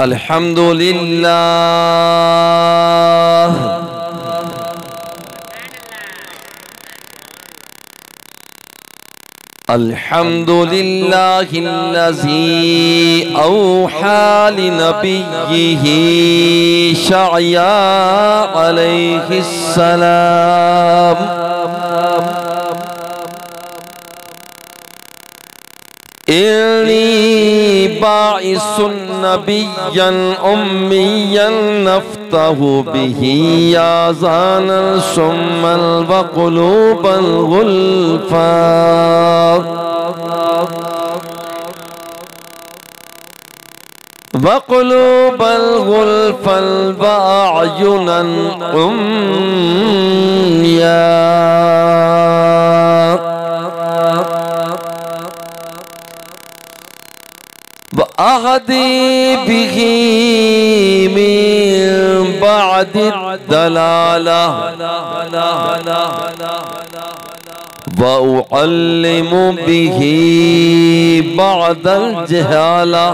अल्हम्दुलिल्लाह अल्हम्दुलिल्लाहिल्लज़ी औहा लिनबिय्यिही शअया अलैहिस्सलाम इन्नी बाइसुन नबिय्यन उम्मियन नफ्तहु बिही याज़ानन सुम्मल वक़ुलूबल गुल्फ़ा वक़ुलूबल गुल्फ़ल वअयुनन उम्मिया वअहदी बिही मिन बअदि दलाला वउअल्लिमु बिही बअदल जहाला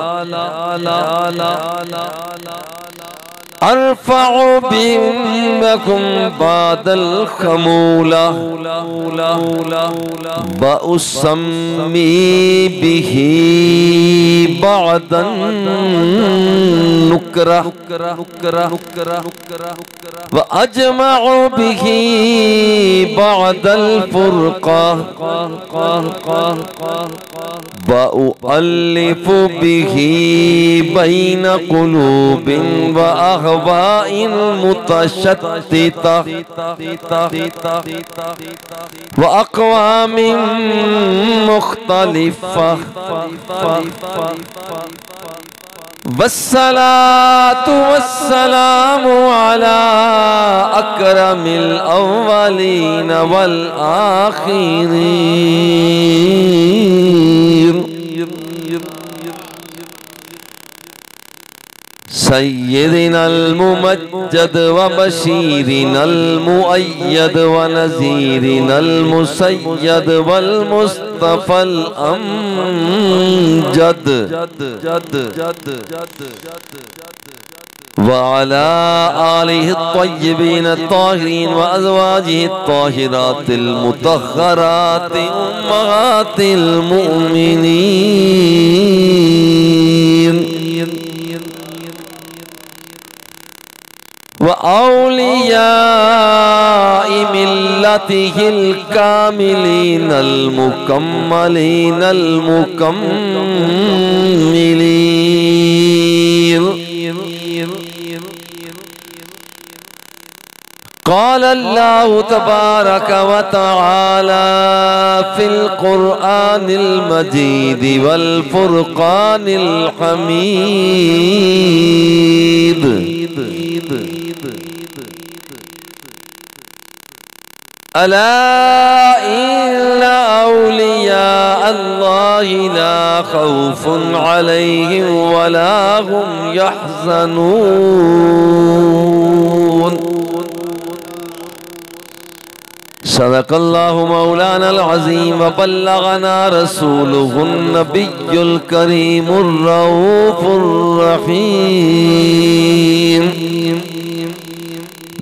अरफ़अु बिहिन्नकुम बअदल खमूला वउस्सम्मी बिही बअदन नुकरा वअजमअु बिही बअदल फुरक़ा वउअल्लिफु बिही बैन क़ुलूबिन व अहवाइन मुतशत्तिता व अक़वामिन मुख्तलिफ़ा वस्सलातु वस्सलामु अला अकरमिल अव्वलीन वल आखिरीन सय्यिदिनल मुमज्जद व बशीरिनल मुअय्यद व नज़ीरिनल मुसय्यद वल मुस्तफ़ल अमजद व अला आलिहि त्वय्यिबीन त्ताहिरीन व अज़वाजिहि त्ताहिरातिल मुतह्हराति उम्महातिल मुमिनीन व औलियाइ मिल्लतिहिल कामिलीनल मुकम्मलीनल मुकम्मिलीन क़ाल अल्लाहु तबारक व तआला फ़िल क़ुरआनिल मजीद वल फ़ुरक़ानिल हमीद अला इन्ना औलिया अल्लाहि ला खौफ़ुन अलैहिम वला हुम यहज़नून सदक़ल्लाहु मौलानल अज़ीम व बल्लगना रसूलुहुन नबियुल करीमुर रऊफ़ुर रहीम।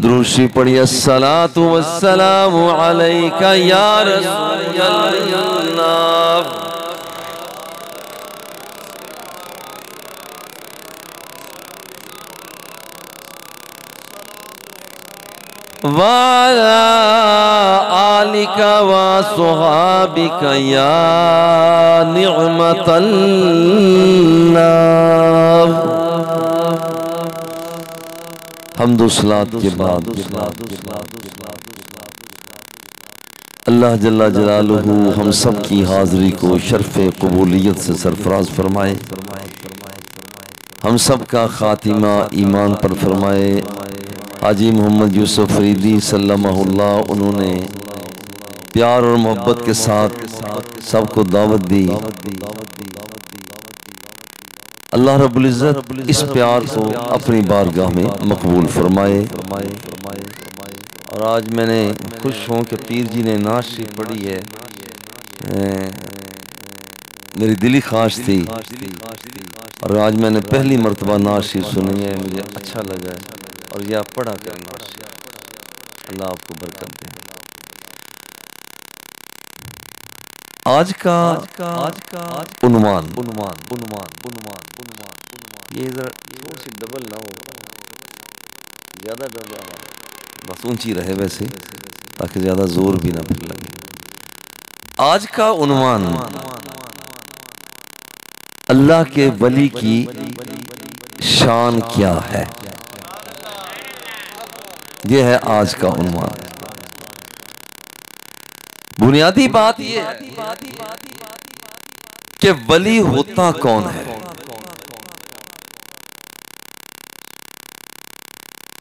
दुरूशी पढ़िए अस्सलातु वस्सलामु अलैका या रसूलल्लाह वाला आलिका व सुहाबिका या निअमतल्लाह। हम्दो सलात के बाद अल्लाह जल्ला जलालुहु हम सब की हाज़िरी को शर्फ़े क़बूलियत से सरफराज फरमाए, हम सब का खातिमा ईमान पर फरमाए। हाजी मोहम्मद यूसुफ फरीदी सल्लल्लाहु, उन्होंने प्यार और मोहब्बत के साथ सबको दावत दी। अल्लाह रब्बुल इज़्ज़त इस प्यार को अपनी बारगाह में मकबूल फरमाए। और आज मैंने खुश हूँ कि पीर जी ने नात शरीफ पढ़ी है। मेरी दिली ख्वाहिश थी और आज मैंने पहली मर्तबा नात शरीफ सुनी है, मुझे अच्छा लगा है और यह पढ़ा करें नात शरीफ। अल्लाह आपको बरकत दे। आज का उन्वान ये जरा थोड़ी सी डबल ना हो, ज्यादा डबल बस ऊंची रहे वैसे, ताकि ज्यादा जोर भी ना फिर लगे। आज का उन्वान अल्लाह के वली की शान क्या है, यह है आज का उन्वान। बुनियादी बात यह है कि वली होता कौन है।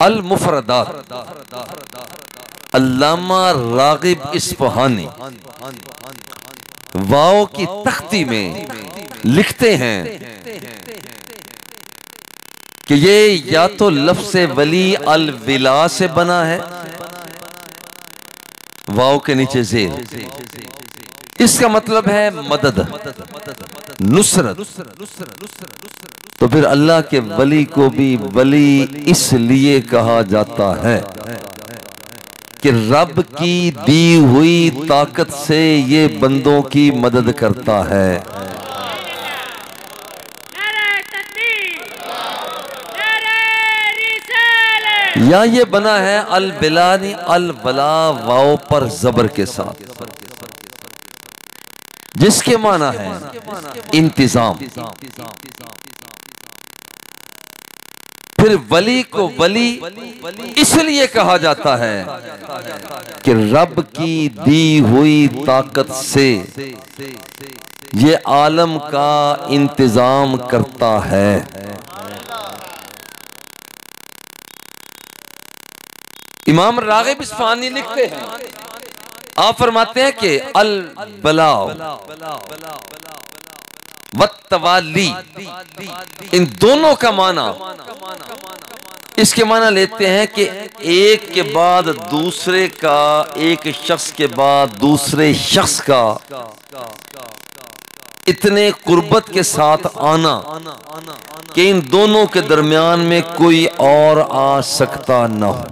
अल मुफरदात अल्लामा रागिब इस्फहानी वाओ की तख्ती में लिखते हैं कि ये या तो लफ्ज़ वली अल विला से बना है, वाओ के नीचे जेर, इसका मतलब है मदद, नुसरत। तो फिर अल्लाह के वली को भी वली इसलिए कहा जाता है कि रब की दी हुई ताकत से ये बंदों की मदद करता है। या ये बना है अल बिलानी अल वला वाओ पर जबर के साथ, जिसके माना है इंतजाम। फिर वली को वली इसलिए कहा जाता है कि रब की दी हुई ताकत से ये आलम का इंतजाम करता है। इमाम रागिब इस्फहानी लिखते हैं, आप फरमाते हैं कि अल बलाओ वत्तवाली, इन दोनों का माना, इसके माना लेते हैं कि एक के बाद दूसरे का, एक शख्स के बाद दूसरे शख्स का इतने कुर्बत के साथ आना कि इन दोनों के दरमियान में कोई और आ सकता न हो।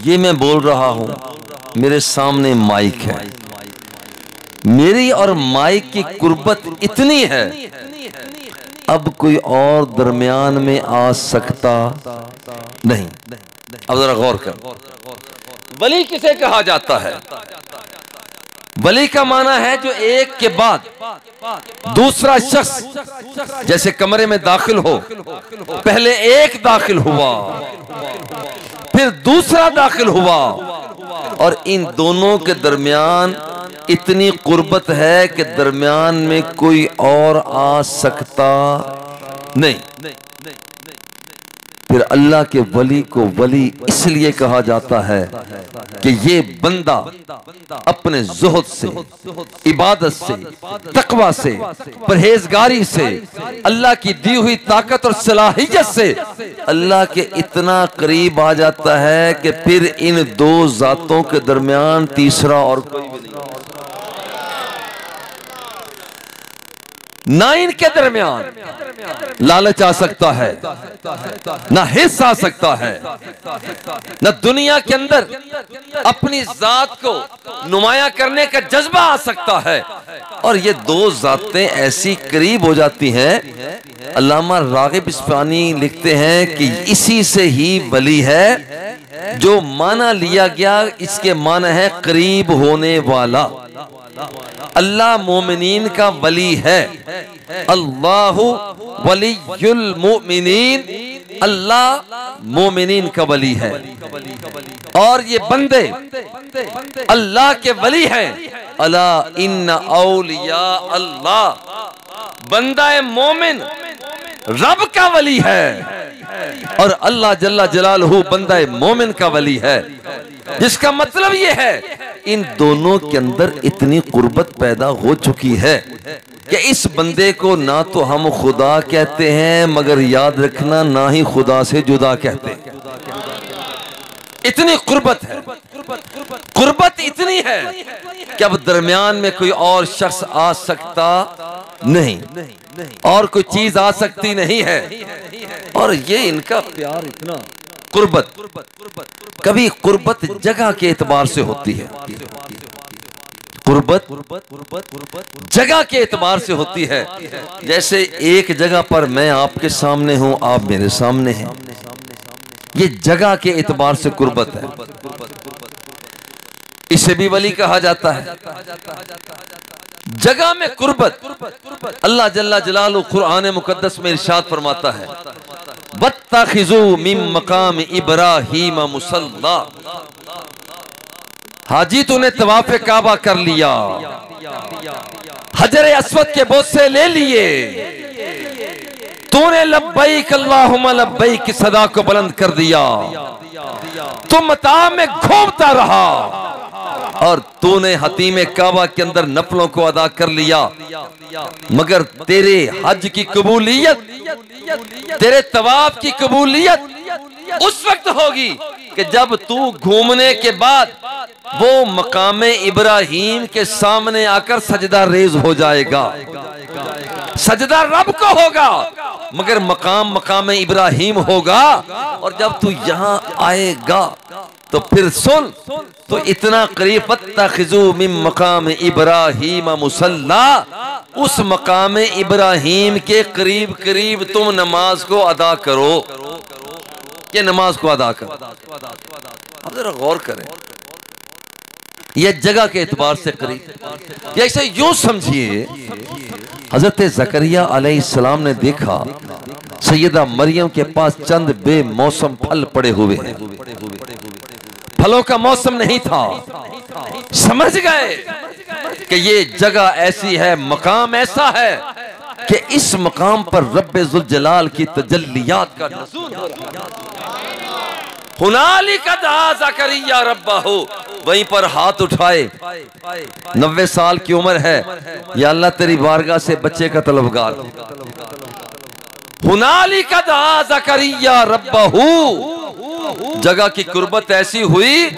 ये मैं बोल रहा हूं, मेरे सामने माइक है, मेरी और माइक की कुर्बत इतनी है, अब कोई और दरमियान में आ सकता नहीं। अब जरा गौर कर, वली किसे कहा जाता है? वली का माना है जो एक के बाद दूसरा शख्स, जैसे कमरे में दाखिल हो, पहले एक दाखिल हुआ, फिर दूसरा दाखिल हुआ, और इन दोनों के दरमियान इतनी कुर्बत है कि दरमियान में कोई और आ सकता नहीं। फिर अल्लाह के वली को वली इसलिए कहा जाता है कि ये बंदा अपने ज़ुहद से, इबादत से, तकवा से, परहेजगारी से, अल्लाह की दी हुई ताकत और सलाहियत से अल्लाह के इतना करीब आ जाता है कि फिर इन दो जातों के दरमियान तीसरा और कोई भी नहीं, ना इनके दरमियान लालच आ सकता है, ना हिस्स आ सकता है, ना दुनिया के अंदर अपनी जात को नुमाया करने का जज्बा आ सकता है। और ये दो जातें ऐसी करीब हो जाती हैं, अल्लामा रागिब इस्फहानी लिखते हैं कि इसी से ही वली है, जो माना लिया गया इसके माना है करीब होने वाला। अल्लाह मोमिनीन का वली है, अल्लाहु वलियुल मोमिनीन, अल्लाह मोमिनीन का वली है। और ये बंदे अल्लाह के वली हैं। अला इन्ना औलिया अल्लाह, बंदा मोमिन रब का वली है, और अल्लाह जल्ला जलालहू बंदा मोमिन का वली है। जिसका मतलब ये है इन दोनों के अंदर इतनी कुर्बत पैदा हो चुकी है कि इस बंदे को ना तो हम खुदा कहते हैं, मगर याद रखना ना ही खुदा से जुदा कहते हैं। इतनी कुर्बत है, कुर्बत इतनी है कि अब दरमियान में कोई और शख्स आ सकता नहीं, और कोई चीज आ सकती नहीं है। और ये इनका प्यार इतना, कुर्बत, कभी कुर्बत जगह के एतबार से होती है, कुर्बत जगह के एतबार से होती है। जैसे एक जगह पर मैं आपके सामने हूं, आप मेरे सामने हैं, ये जगह के एतबार से कुर्बत है। इसे भी वली कहा जाता है। जगह में कुर्बत, अल्लाह जल्ला जलालहू कुरान मुकद्दस में इरशाद फरमाता है, वत्तखिजू मिन मकाम इब्राहीम मुसल्ला। हाजी तूने तवाफ़े काबा कर लिया, हजर अस्वद के बोसे ले लिए, तूने लब्बैक अल्लाहुम्मा लब्बैक की सदा को बुलंद कर दिया, तुम मता में घूमता रहा और तूने हतीमे काबा के अंदर नफलों को अदा कर लिया। मगर तेरे हज की कबूलियत, तेरे तवाफ की कबूलियत उस वक्त होगी कि जब तू घूमने के बाद वो मकामे इब्राहीम के सामने आकर सजदा रेज हो जाएगा। सजदा रब को होगा, मगर मकाम मकामे इब्राहीम होगा। और जब तू यहाँ आएगा तो फिर सुन, तो इतना करीब, वत्तखिजू मिन मकाम इब्राहीम मुसल्ला, उस मकाम इब्राहीम के करीब करीब तुम नमाज को अदा करो, ये नमाज को अदा करो। अब जरा गौर करें, यह जगह के एतबार से करीब। ऐसे यूं समझिए, हजरत ज़करिया अलैहिस्सलाम ने देखा सैयदा मरियम के पास चंद बेमौसम फल पड़े हुए हैं, फलों का मौसम नहीं था। समझ गए कि ये जगह ऐसी है, मकाम ऐसा है कि इस मकाम पर रब्बे ज़ुल जलाल की तजल्लियात का नज़ूल हो रहा है। हुनालिका दआ ज़करिया रब्बहू, वहीं पर हाथ उठाए, 90 साल की उम्र है, या अल्लाह तेरी बारगाह से बच्चे का तलबगार। हुनालिका दआ ज़करिया रब्बहू, जगह की कुर्बत ऐसी हुई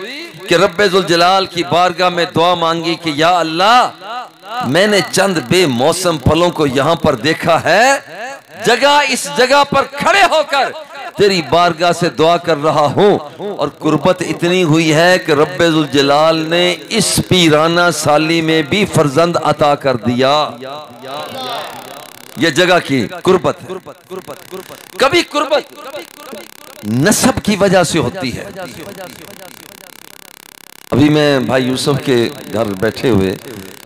कि रब्बे ज़ुल जलाल की बारगाह में दुआ मांगी कि या अल्लाह, मैंने चंद बेमौसम फलों को यहाँ पर देखा है, जगह इस जगह पर खड़े होकर तेरी बारगाह से दुआ कर रहा हूँ। और कुर्बत इतनी हुई है कि रब्बे ज़ुल जलाल ने इस पीराना साली में भी फर्जंद अता कर दिया। यह जगह की कुर्बत है। कभी कुर्बत नसब की वजह से होती है। अभी मैं भाई यूसुफ के घर बैठे हुए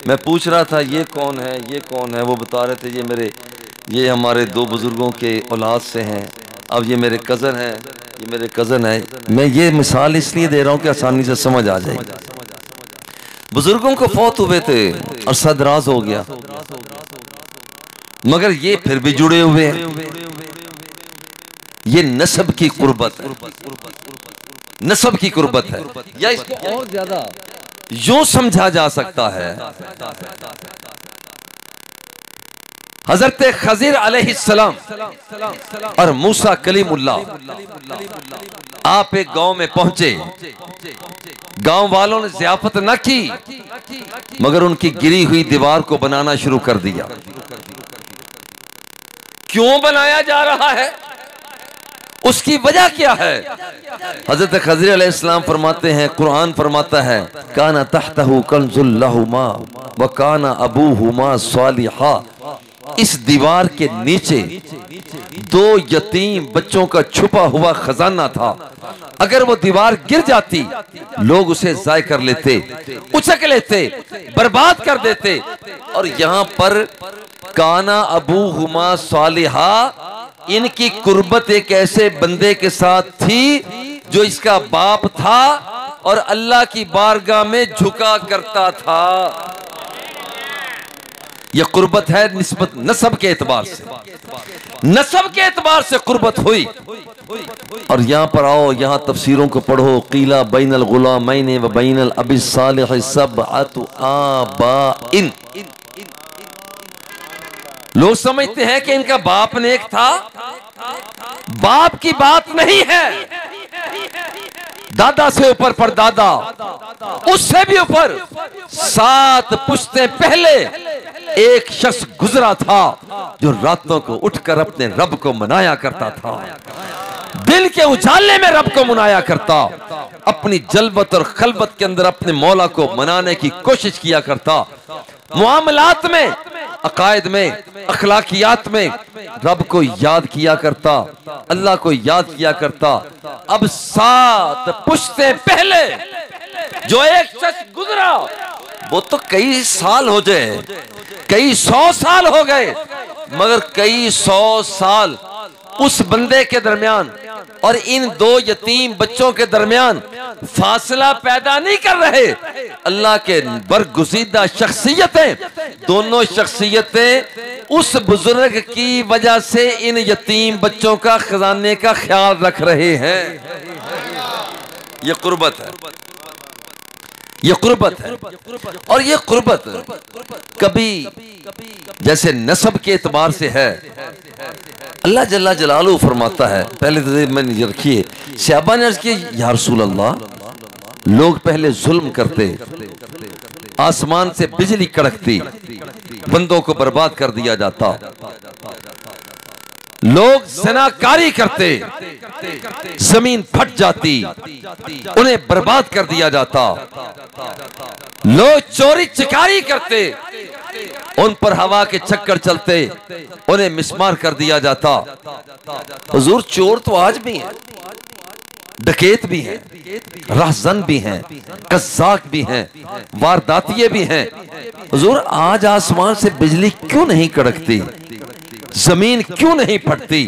मैं पूछ रहा था ये कौन है, ये कौन है। वो बता रहे थे ये हमारे दो बुजुर्गों के औलाद से हैं, अब ये मेरे कज़न हैं, ये मेरे कज़न है। मैं ये मिसाल इसलिए दे रहा हूँ कि आसानी से समझ आ जाए। बुजुर्गों को फौत हुए थे और सदराज हो गया, मगर ये फिर भी जुड़े हुए हैं। ये नसब की कुर्बत है, नसब की कुर्बत है। या इसको और ज्यादा यूं समझा जा सकता है, हजरत खजीर अलैहिस्सलाम और मूसा कलीमुल्लाह, आप एक गांव में पहुंचे, गांव वालों ने ज़ियाफत न की, मगर उनकी गिरी हुई दीवार को बनाना शुरू कर दिया। क्यों बनाया जा रहा है, उसकी वजह क्या है? हजरत खज़र अलैहिस्सलाम फरमाते हैं, कुरान फरमाता है, काना तहतहु कंजुल लहुमा व काना अबूहुमा सालिहा। इस दीवार के नीचे दो यतीम बच्चों का छुपा हुआ खजाना था। अगर वो दीवार गिर जाती, लोग उसे ज़ाय कर लेते, उचक लेते, बर्बाद कर देते। और यहाँ पर काना अबूहुमा सालिहा, इनकी कुर्बत एक ऐसे बंदे के साथ थी जो इसका बाप था और अल्लाह की बारगाह में झुका करता था। यह कुर्बत है निस्बत नसब के एतबार से, नसब के एतबार से कुर्बत हुई। और यहाँ पर आओ, यहाँ तफसीरों को पढ़ो। कीला बैनल गुलामैन व बैनल अबी सालिह सबअतु आबाइन। लोग समझते हैं कि इनका बाप नेक था, बाप की बात नहीं है। दादा से ऊपर पर दादा, उससे भी ऊपर 7 पुश्तें पहले एक शख्स गुजरा था जो रातों को उठकर अपने रब को मनाया करता था, दिन के उजाले में रब को मनाया करता, अपनी जलवत और खलबत के अंदर अपने मौला को मनाने की कोशिश किया करता, मुआमलात में, अकायद में, अखलाकियात में रब को याद किया करता, अल्लाह को याद किया करता। अब 7 पुश्ते पहले जो एक शख्स गुजरा वो तो कई साल हो गए, कई 100 साल हो गए, मगर कई 100 साल उस बंदे के दरमियान और इन 2 यतीम बच्चों के दरमियान फासला पैदा नहीं कर रहे। अल्लाह के बरगुज़ीदा शख्सियतें, दोनों शख्सियतें उस बुजुर्ग की वजह से इन यतीम बच्चों का खजाने का ख्याल रख रहे हैं। ये कुर्बत है, ये कुर्बत है। और ये कुर्बत कभी जैसे नसब के एतबार से है, अल्लाह जल्ला जलालू फरमाता है, पहले तो मैंने रखिए, सहाबा ने अर्ज़ किया या रसूल अल्लाह, लोग पहले जुल्म करते, आसमान से बिजली कड़कती, बंदों को बर्बाद कर दिया जाता, लोग ज़नाकारी करते, जमीन फट जाती, उन्हें बर्बाद कर दिया जाता, लोग चोरी चिकारी करते, उन पर हवा के चक्कर चलते, उन्हें मिसमार कर दिया जाता। हुजूर चोर तो आज भी हैं, डकैत भी हैं, राहज़न भी हैं, कज़्ज़ाक भी हैं, वारदातिये भी हैं। हुजूर आज आसमान से बिजली क्यों नहीं कड़कती, जमीन क्यों नहीं फटती,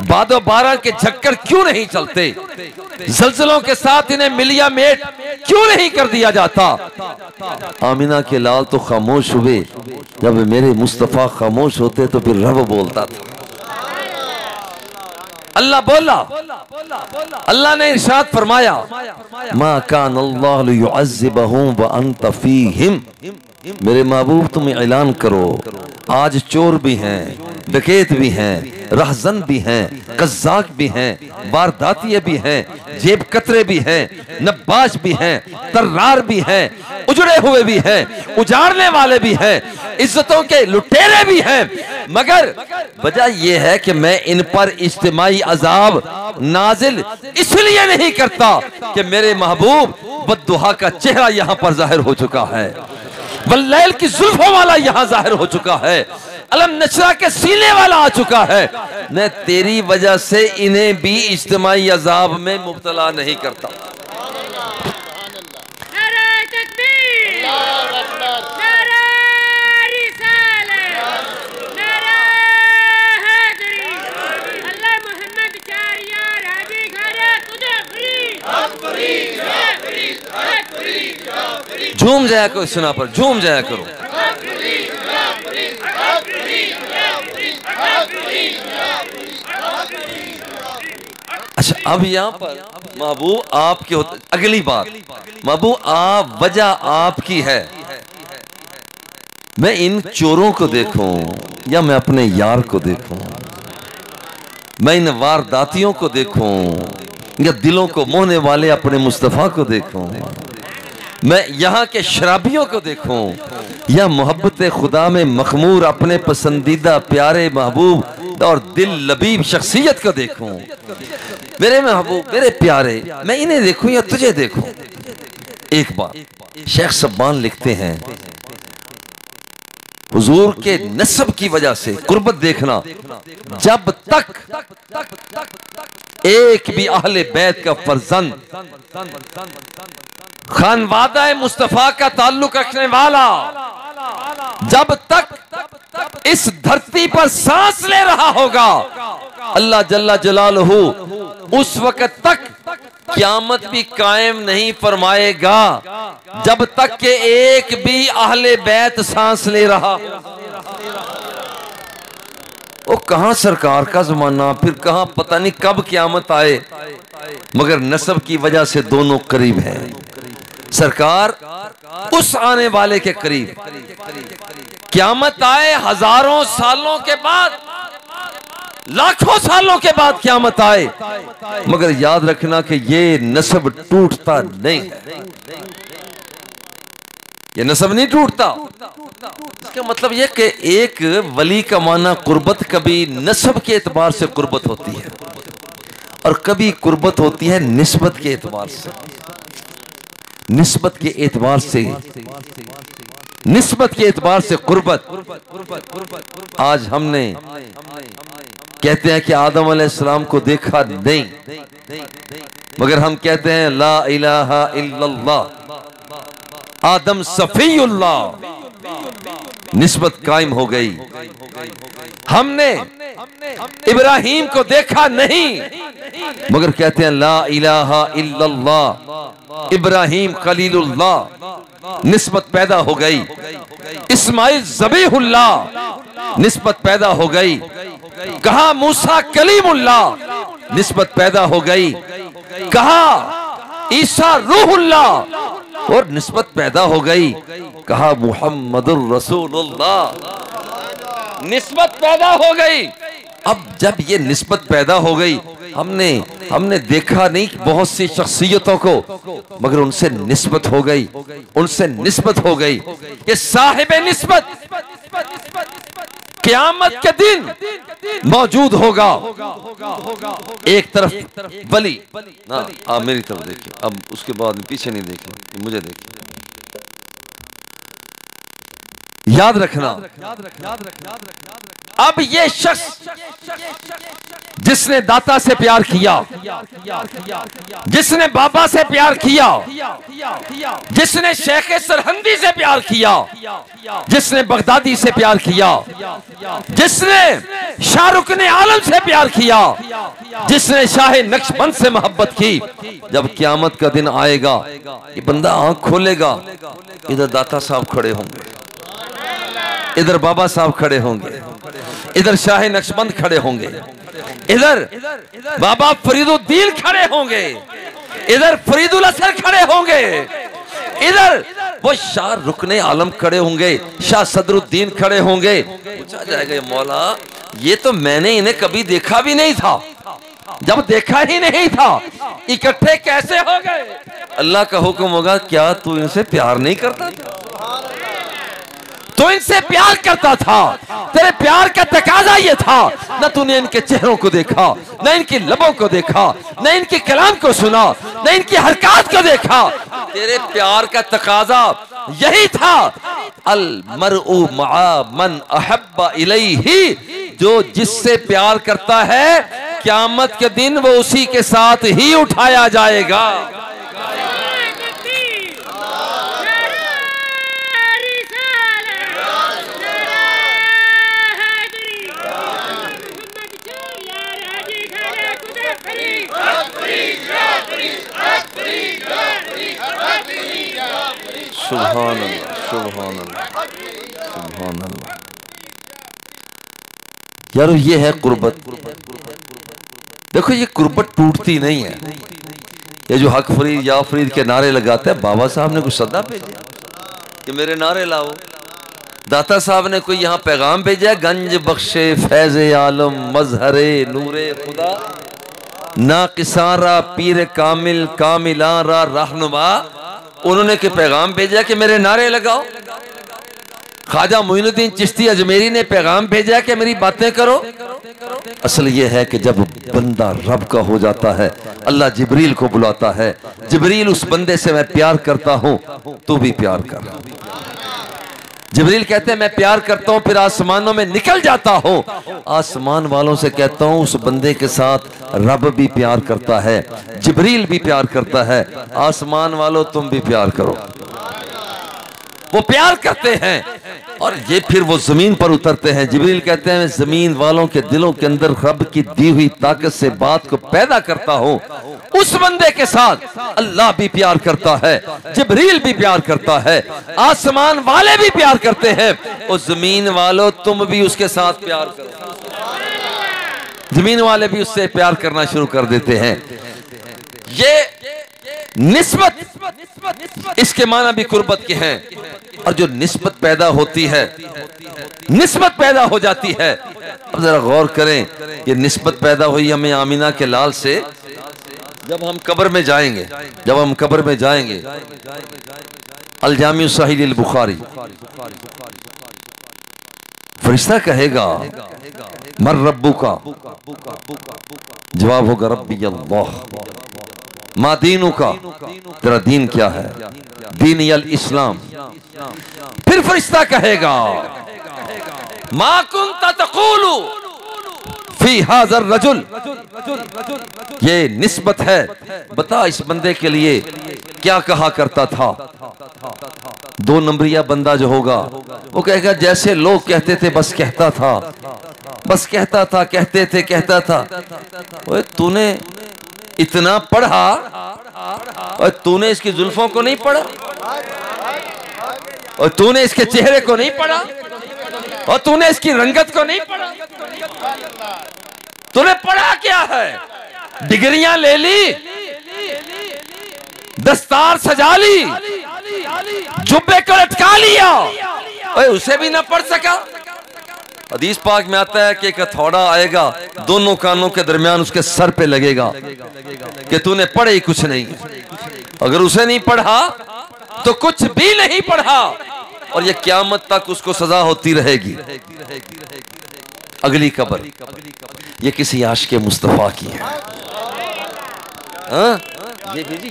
बादो बारह के झक्कर क्यों नहीं चलते, जल्जलों के साथ इन्हें मिलिया मेट क्यों नहीं कर दिया जाता। आमिना के लाल तो खामोश हुए, जब मेरे मुस्तफा खामोश होते तो फिर रब बोलता था। अल्लाह बोला, अल्लाह ने इरशाद फरमाया, मा कान अल्लाह लियुअज़्ज़िबहुम व अंत फीहिम, मेरे महबूब तुम ऐलान करो, आज चोर भी हैं, डकैत भी हैं, राहज़न भी हैं, कज़्ज़ाक भी हैं, वारदातिये भी हैं, जेब कतरे भी हैं, नब्बाश भी हैं, तर्रार भी हैं, उजड़े हुए भी हैं, उजाड़ने वाले भी हैं, इज्जतों के लुटेरे भी हैं। मगर वजह यह है कि मैं इन पर इज्तिमाई अजाब नाजिल इसलिए नहीं करता कि मेरे महबूब बद्दुहा का चेहरा यहां पर जाहिर हो चुका है, वल्लैल की जुल्फों वाला यहां जाहिर हो चुका है, अलम नशरा के सीने वाला आ चुका है। मैं तेरी वजह से इन्हें भी इज्तिमाई अजाब में मुब्तला नहीं करता। झूम जाया करो, सुना पर झूम जाया करो। अच्छा, अब यहाँ पर महबूब आपके होते, अगली बात महबूब आप, वजह आपकी है। मैं इन चोरों को देखूं या मैं अपने यार को देखूं, मैं इन वारदातियों को देखूं या दिलों को मोहने वाले अपने मुस्तफा को देखूं, मैं यहाँ के शराबियों को देखूं या मोहब्बत खुदा में मखमूर अपने पसंदीदा प्यारे महबूब और दिल लबीब शख्सियत को देखूं। मेरे महबूब, मेरे प्यारे, मैं इन्हें देखूं या तुझे देखूं। एक बार शेख सब्बान लिखते हैं, हुजूर के नस्ब की वजह से कुर्बत देखना, जब तक एक भी अहले बैत का फर्जंद खानवादा मुस्तफा का ताल्लुक रखने वाला जब तक इस धरती पर सांस ले रहा होगा, अल्लाह जल्ला जलालहू उस वक्त तक क़यामत भी कायम नहीं फरमाएगा जब तक के एक भी अहले बैत सांस ले रहा। वो कहां सरकार का जमाना, फिर कहां पता नहीं कब क़यामत आए, मगर नस्ब की वजह से दोनों करीब हैं। सरकार उस आने वाले के करीब, क़यामत आए हजारों सालों के बाद, लाखों सालों के बाद क़यामत आए, मगर याद रखना कि ये नस्ब टूटता नहीं है। ये नसब नहीं टूटता। इसका मतलब यह कि एक वली का माना कुर्बत कभी नसब के एतबार से कुर्बत होती है और कभी कुर्बत होती है निस्बत के एतबार से। निस्बत के एतबार से, निस्बत के एतबार से कुर्बत। आज हमने कहते हैं कि आदम अलैहिस्सलाम को देखा नहीं, मगर हम कहते हैं ला इलाहा इल्लल्लाह आदम सफीउल्लाह, निस्बत कायम हो गई। हमने इब्राहीम को देखा नहीं, मगर कहते हैं ला इलाहा इल्लल्लाह इब्राहीम खलीलुल्लाह, निस्बत पैदा हो गई। इस्माइल ज़बीहुल्लाह, निस्बत पैदा हो गई। कहा मूसा कलीमुल्लाह, निस्बत पैदा हो गई। कहा ईसा रूहुल्लाह और निस्बत पैदा हो गई। कहा मुहम्मदुर रसूलुल्लाह, निस्बत पैदा हो गई। अब जब ये निस्बत पैदा हो गई, हमने देखा नहीं बहुत सी शख्सियतों को, मगर उनसे निस्बत हो गई, उनसे निस्बत हो गई। ये साहिब निस्बत क़यामत के दिन मौजूद होगा। एक तरफ वली ना, आप मेरी तरफ देखिए, अब उसके बाद पीछे नहीं देखिए, मुझे देखिए। याद रखना, अब ये शख्स जिसने दाता से प्यार किया, जिसने बाबा से प्यार किया, जिसने शेख सरहंदी से प्यार किया, जिसने बगदादी से प्यार किया, जिसने शाहरुख ने आलम से प्यार किया, जिसने शाह नक्शबंद से मोहब्बत की, जब क़यामत का दिन आएगा ये बंदा आंख खोलेगा, इधर दाता साहब खड़े होंगे, इधर बाबा साहब खड़े होंगे, इधर शाह नक्शबंद खड़े होंगे, इधर बाबा फरीदुद्दीन खड़े होंगे, इधर फरीदुल असर खड़े होंगे, इधर वो शाह रुकने आलम खड़े होंगे, शाह सदरुद्दीन खड़े होंगे। पूछा जाएगा मौला ये तो मैंने इन्हें कभी देखा भी नहीं था, जब देखा ही नहीं था इकट्ठे कैसे हो गए? अल्लाह का हुक्म होगा, क्या तू इनसे प्यार नहीं करता था? तो इनसे प्यार करता था, तेरे प्यार का तकाजा ये था। न तूने इनके चेहरों को देखा, न इनकी लबों को देखा, न इनके कलाम को सुना, न इनकी हरकत को देखा। तेरे प्यार का तकाजा यही था, अल मरउ मआ मन अहब्बा इलैहि, जो जिससे प्यार करता है क़यामत के दिन वो उसी के साथ ही उठाया जाएगा। सुभान अल्लाह, सुभान अल्लाह, सुभान अल्लाह। यारो ये है कुर्बत। देखो ये कुर्बत टूटती नहीं है। ये जो हक फरीद या फरीद के नारे लगाते हैं, बाबा साहब ने कुछ सदा भेजा कि मेरे नारे लाओ, दाता साहब ने कोई यहाँ पैगाम भेजा, गंज बख्शे फैज आलम मजहरे नूरे खुदा ना किसारा पीर कामिल कामिलारा रहनुमा, उन्होंने के पैगाम भेजा कि मेरे नारे लगाओ। ख्वाजा मोइनुद्दीन चिश्ती अजमेरी ने पैगाम भेजा कि मेरी बातें करो। असल ये है कि जब बंदा रब का हो जाता है, अल्लाह जिब्रील को बुलाता है, जिब्रील उस बंदे से मैं प्यार करता हूं, तू भी प्यार कर। जिब्रील कहते हैं मैं प्यार करता हूं, फिर आसमानों में निकल जाता हूं, आसमान वालों से कहता हूं उस बंदे के साथ रब भी प्यार करता है, जिब्रील भी प्यार करता है, आसमान वालों तुम भी प्यार करो। वो प्यार करते हैं और ये फिर वो जमीन पर उतरते हैं। जिब्रील कहते हैं मैं जमीन वालों के दिलों के अंदर रब की दी हुई ताकत से बात को पैदा करता हूं, उस बंदे के साथ अल्लाह भी प्यार करता है, जिब्रील भी प्यार करता है, आसमान वाले भी प्यार करते हैं, और जमीन वालों तुम भी उसके साथ प्यार करो। जमीन वाले भी उससे प्यार करना शुरू कर देते हैं। ये निस्बत, इसके माना भी कुर्बत के हैं। और जो निस्बत पैदा होती है, निस्बत पैदा हो जाती है। अब जरा गौर करें, ये निस्बत पैदा हुई हमें आमीना के लाल से। जब हम कब्र में जाएंगे, जब हम कब्र में जाएंगे अल जामी सहीह अल बुखारी। फरिश्ता कहेगा मर रब्बू का, जवाब होगा रब्बी अल्लाह। मा दीनु का, तेरा दीन क्या है? दीन अल इस्लाम। फिर फरिश्ता कहेगा मा कुंता तक़ूलु फी हाज़र रजुल, ये निस्बत है, बता इस बंदे के लिए क्या कहा करता था। दो नंबरिया बंदा जो होगा वो कहेगा जैसे लोग कहते थे बस कहता था, बस कहता था, कहते थे कहता था। ओए तूने इतना पढ़ा और तूने इसकी जुल्फों को नहीं पढ़ा, और तूने इसके चेहरे को नहीं पढ़ा, और तूने इसकी रंगत को नहीं पढ़ा। तूने पढ़ा क्या है? डिग्रियां ले ली, दस्तार सजा ली, जुब्बे को लटका लिया, ओए उसे भी ना पढ़ सका। हदीस पाक में आता है कि एक हथौड़ा आएगा, दोनों कानों के दरमियान उसके सर पे लगेगा कि तूने पढ़े ही कुछ नहीं। अगर उसे नहीं पढ़ा तो कुछ भी नहीं पढ़ा, और ये क़यामत तक उसको सजा होती रहेगी। अगली कब्र ये किसी आशिक़े मुस्तफ़ा की है।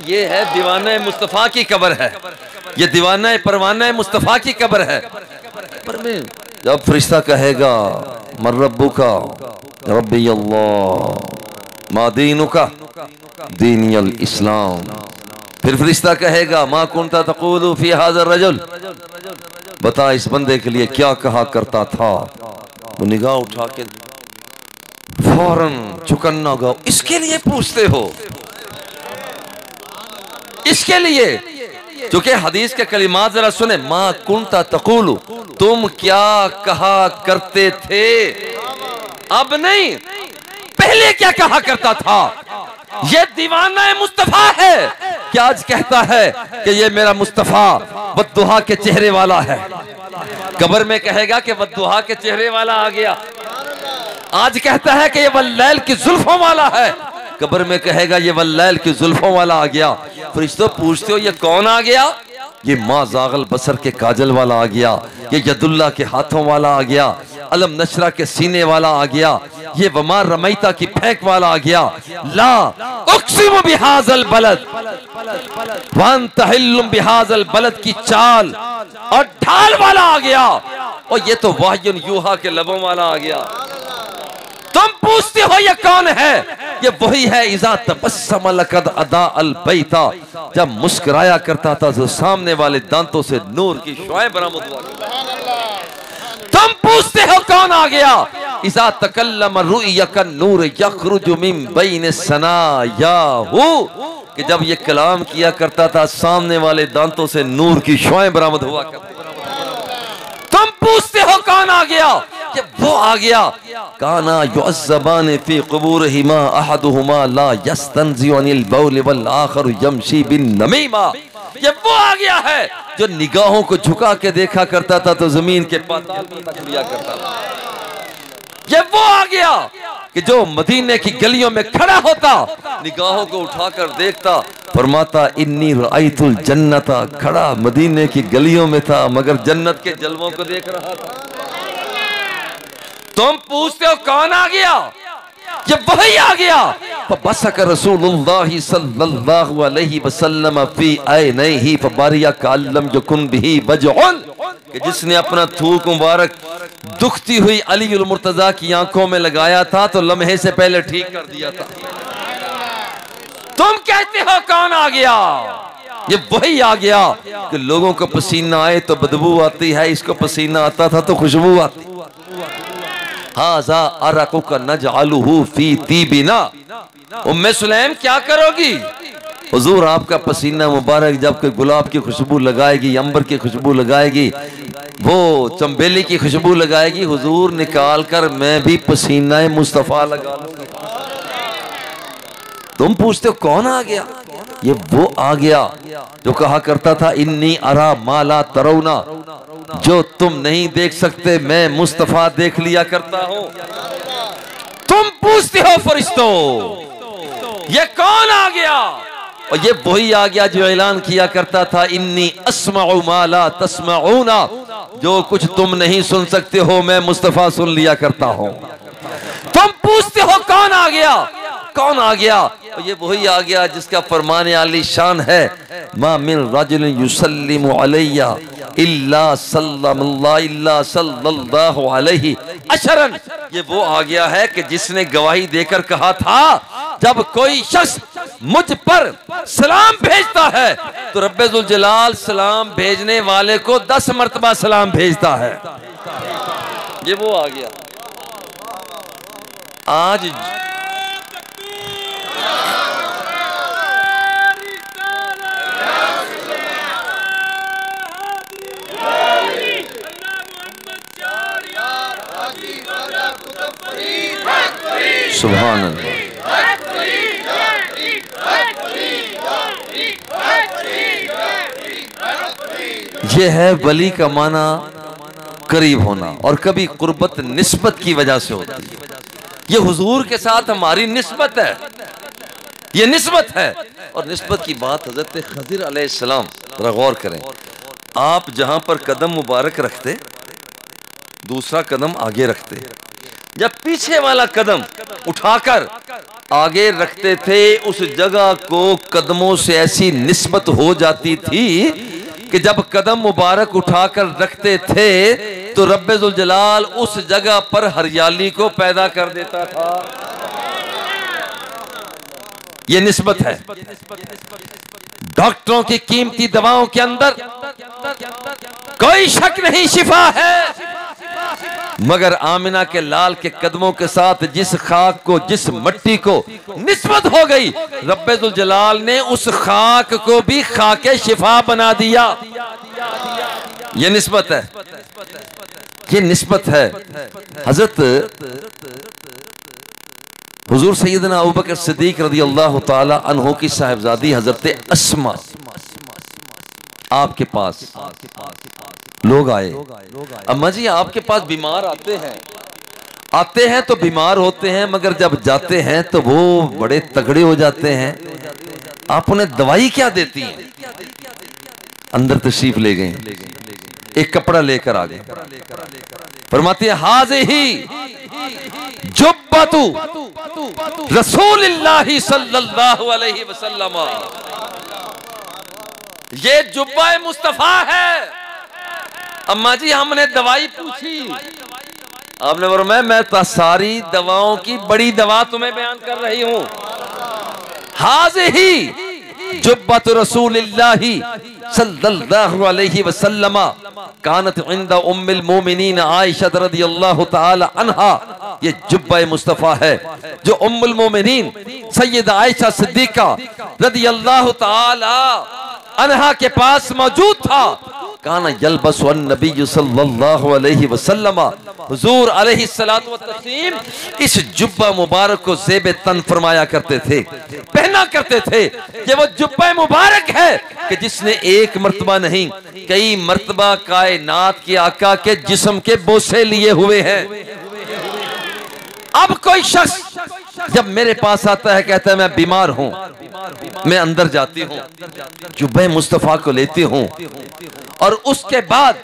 ये है दीवाना मुस्तफ़ा की कब्र है, ये दीवाना परवाना मुस्तफ़ा की कब्र है। पर में जब फरिश्ता कहेगा मर रब्बू का, रब्बी अल्लाह। मा दीनु का, दीन अल इस्लाम। फिर फरिश्ता कहेगा मा कुंता तक़ूलु फी हाज़र रजुल, बता इस बंदे के लिए क्या कहा करता था। वो निगाह उठा के फौरन चुकन्ना होगा, इसके लिए पूछते हो, इसके लिए। क्योंकि हदीस के कलिमात जरा सुने, मा कुंता तक़ूलु, तुम क्या कहा करते थे, अब नहीं, पहले क्या कहा करता था। ये दीवाना मुस्तफ़ा है कि आज कहता है कि ये मेरा मुस्तफ़ा बद्दुहा के चेहरे वाला है। कब्र में कहेगा कि बद्दुहा के चेहरे वाला आ गया। आज कहता है कि ये वल्लैल की जुल्फों वाला है, कब्र में कहेगा ये वल्लैल की जुल्फों वाला आ गया। फरिश्तों पूछते हो ये कौन आ गया? ये माँ जागल बसर के काजल वाला आ गया, ये यदुल्ला के हाथों वाला आ गया, अलम नशरा के सीने वाला आ गया, ये वमा रमैता की फेंक वाला आ गया। ला उक़सिमु बिहाज़ल बलद व अंत हिल्लुम बिहाज़ल बलद की चाल और ढाल वाला आ गया, और ये तो वाह्युन यूहा के लबों वाला आ गया। तुम पूछते हो ये कौन है? ये वही है इज़ा तबस्सम लक़द अदा अल बैता, जब मुस्कुराया करता था तो सामने वाले दांतों से नूर की शुआएं बरामद हुआ। तुम पूछते हो कौन आ गया? इज़ा तकल्लम रुइया का नूर यखरुजु मिन बैन सनायाहु, कि जब ये कलाम किया करता था सामने वाले दांतों से नूर की शुआएं बरामद हुआ करती। तुम पूछते हो कौन आ गया? कि वो आ गया। काना युअज़्ज़बान फी क़ुबूरिहिमा अहदुहुमा ला यस्तंज़िउ अनिल बौल वल आखर यमशी बिन नमीमा। ये वो आ गया है जो निगाहों को झुका के देखा करता था तो जमीन के पाताल में तक लिया करता था। ये वो आ गया कि जो मदीने की गलियों में खड़ा होता, निगाहों को उठाकर देखता, फरमाता इन्नी रअयतुल जन्नता, खड़ा मदीने की गलियों में था मगर जन्नत के जलवों को देख रहा था। तुम पूछते हो कौन आ गया? ये वही आ गया। फबसक रसूलुल्लाह सल्लल्लाहु अलैहि वसल्लम फी ऐनैहि फबारिया कअल्लम यकुन बिही वजहुन, कि जिसने अपना थूक मुबारक दुखती हुई अली उल मुर्तजा की आंखों में लगाया था तो लम्हे से पहले ठीक कर दिया था। तुम कहते हो कौन आ गया? ये वही आ गया कि लोगों को पसीना आए तो बदबू आती है, इसको पसीना आता था तो खुशबू आती। हाज़ा अरक़ुका नजअलुहु फी तीबिना। उम्मे सुलैम क्या करोगी? हुजूर आपका पसीना मुबारक जब कोई गुलाब की खुशबू लगाएगी, अंबर की खुशबू लगाएगी, वो चंबेली की खुशबू लगाएगी, हुजूर निकाल कर मैं भी पसीना मुस्तफ़ा लगा लूंगी। तुम पूछते हो कौन आ गया? ये वो आ गया जो कहा करता था इन्नी अरा माला तरौना, जो तुम नहीं देख सकते मैं मुस्तफ़ा देख लिया करता हूं। तुम पूछते हो फरिश्तों ये कौन आ गया? और ये वही आ गया जो ऐलान किया करता था, इन्नी अस्मउ मा ला तस्मऊना, जो कुछ तुम नहीं सुन सकते हो मैं मुस्तफा सुन लिया करता हूं। तुम पूछते हो कौन आ गया, कौन आ गया? और ये वही आ गया जिसका फरमान आली शान है, मा मिन रजुलिन युसल्लिमु अलैया इल्ला सल्लल्लाहु अलैहि अशरन। ये वो आ गया है कि जिसने गवाही देकर कहा था, जब कोई शख्स मुझ पर सलाम भेजता है तो रब्बे जुल जलाल सलाम भेजने वाले को 10 मर्तबा सलाम भेजता है। ये वो आ गया। आज सुभान अल्लाह, ये है वली का माना करीब होना, और कभी कुर्बत निस्बत की वजह से होती है। ये हुजूर के साथ हमारी निस्बत है, ये निस्बत है। और निस्बत की बात हजरत खज़िर अलैहिस्सलाम, जरा गौर करें, आप जहां पर कदम मुबारक रखते दूसरा कदम आगे रखते, जब पीछे वाला कदम उठाकर आगे रखते थे उस जगह को कदमों से ऐसी निस्बत हो जाती थी कि जब कदम मुबारक उठाकर रखते थे तो रब्बे जुल जलाल उस जगह पर हरियाली को पैदा कर देता था। ये निस्बत है। डॉक्टरों की कीमती दवाओं के अंदर कोई शक नहीं शिफा है, मगर आमिना के लाल के कदमों के साथ जिस खाक को, जिस मट्टी को निस्बत हो गई, रब्बे जुल जलाल ने उस खाक को भी खाके शिफा बना दिया। ये निस्बत है, ये निस्बत है। हजरत हुजूर सैयदना अबू बकर सिद्दीक रज़ी अल्लाह ताला अन्हु की साहिबजादी हजरत अस्मा आपके पास लोग आए, अम्मा जी आपके पास बीमार आते हैं तो बीमार होते हैं, मगर जब जाते हैं तो वो बड़े तगड़े हो जाते हैं, आप उन्हें दवाई क्या देती हैं? अंदर तशरीफ ले गए, एक कपड़ा लेकर आ गए, फरमाती है हाज़िही जुब्बतु रसूलिल्लाहि सल्लल्लाहु अलैहि वसल्लम, ये जुब्बा मुस्तफा है। अम्मा जी हमने दवाई पूछी, आपने फरमाया मैं तो सारी दवाओं की बड़ी दवा तुम्हें बयान कर रही हूं। हाज़िही जुब्बतु रसूलिल्लाहि सल्लल्लाहु अलैहि वसल्लम कानत इंदा उम्मुल मोमिनीन आयशा रज़ियल्लाहु ताला अन्हा, ये जुब्बा मुस्तफा है जो उम्मुल मोमिनीन सैयदा आयशा सिद्दीका रज़ियल्लाहु ताला अन्हा के पास मौजूद था। काना यलबसु अन्नबी सल्लल्लाहु अलैहि वसल्लम, हुजूर अलैहि सलातो व तस्लीम इस जुब्बा मुबारक को ज़ेब तन फरमाया करते थे, पहना करते थे। ये वो जुब्बा मुबारक है कि जिसने एक मर्तबा नहीं कई मर्तबा कायनात के आका के जिस्म के बोसे लिए हुए हैं। अब कोई शख्स जब मेरे पास आता है, कहता है मैं बीमार हूं, मैं अंदर जाती हूं, जुब्बे मुस्तफा को लेती हूं और उसके बाद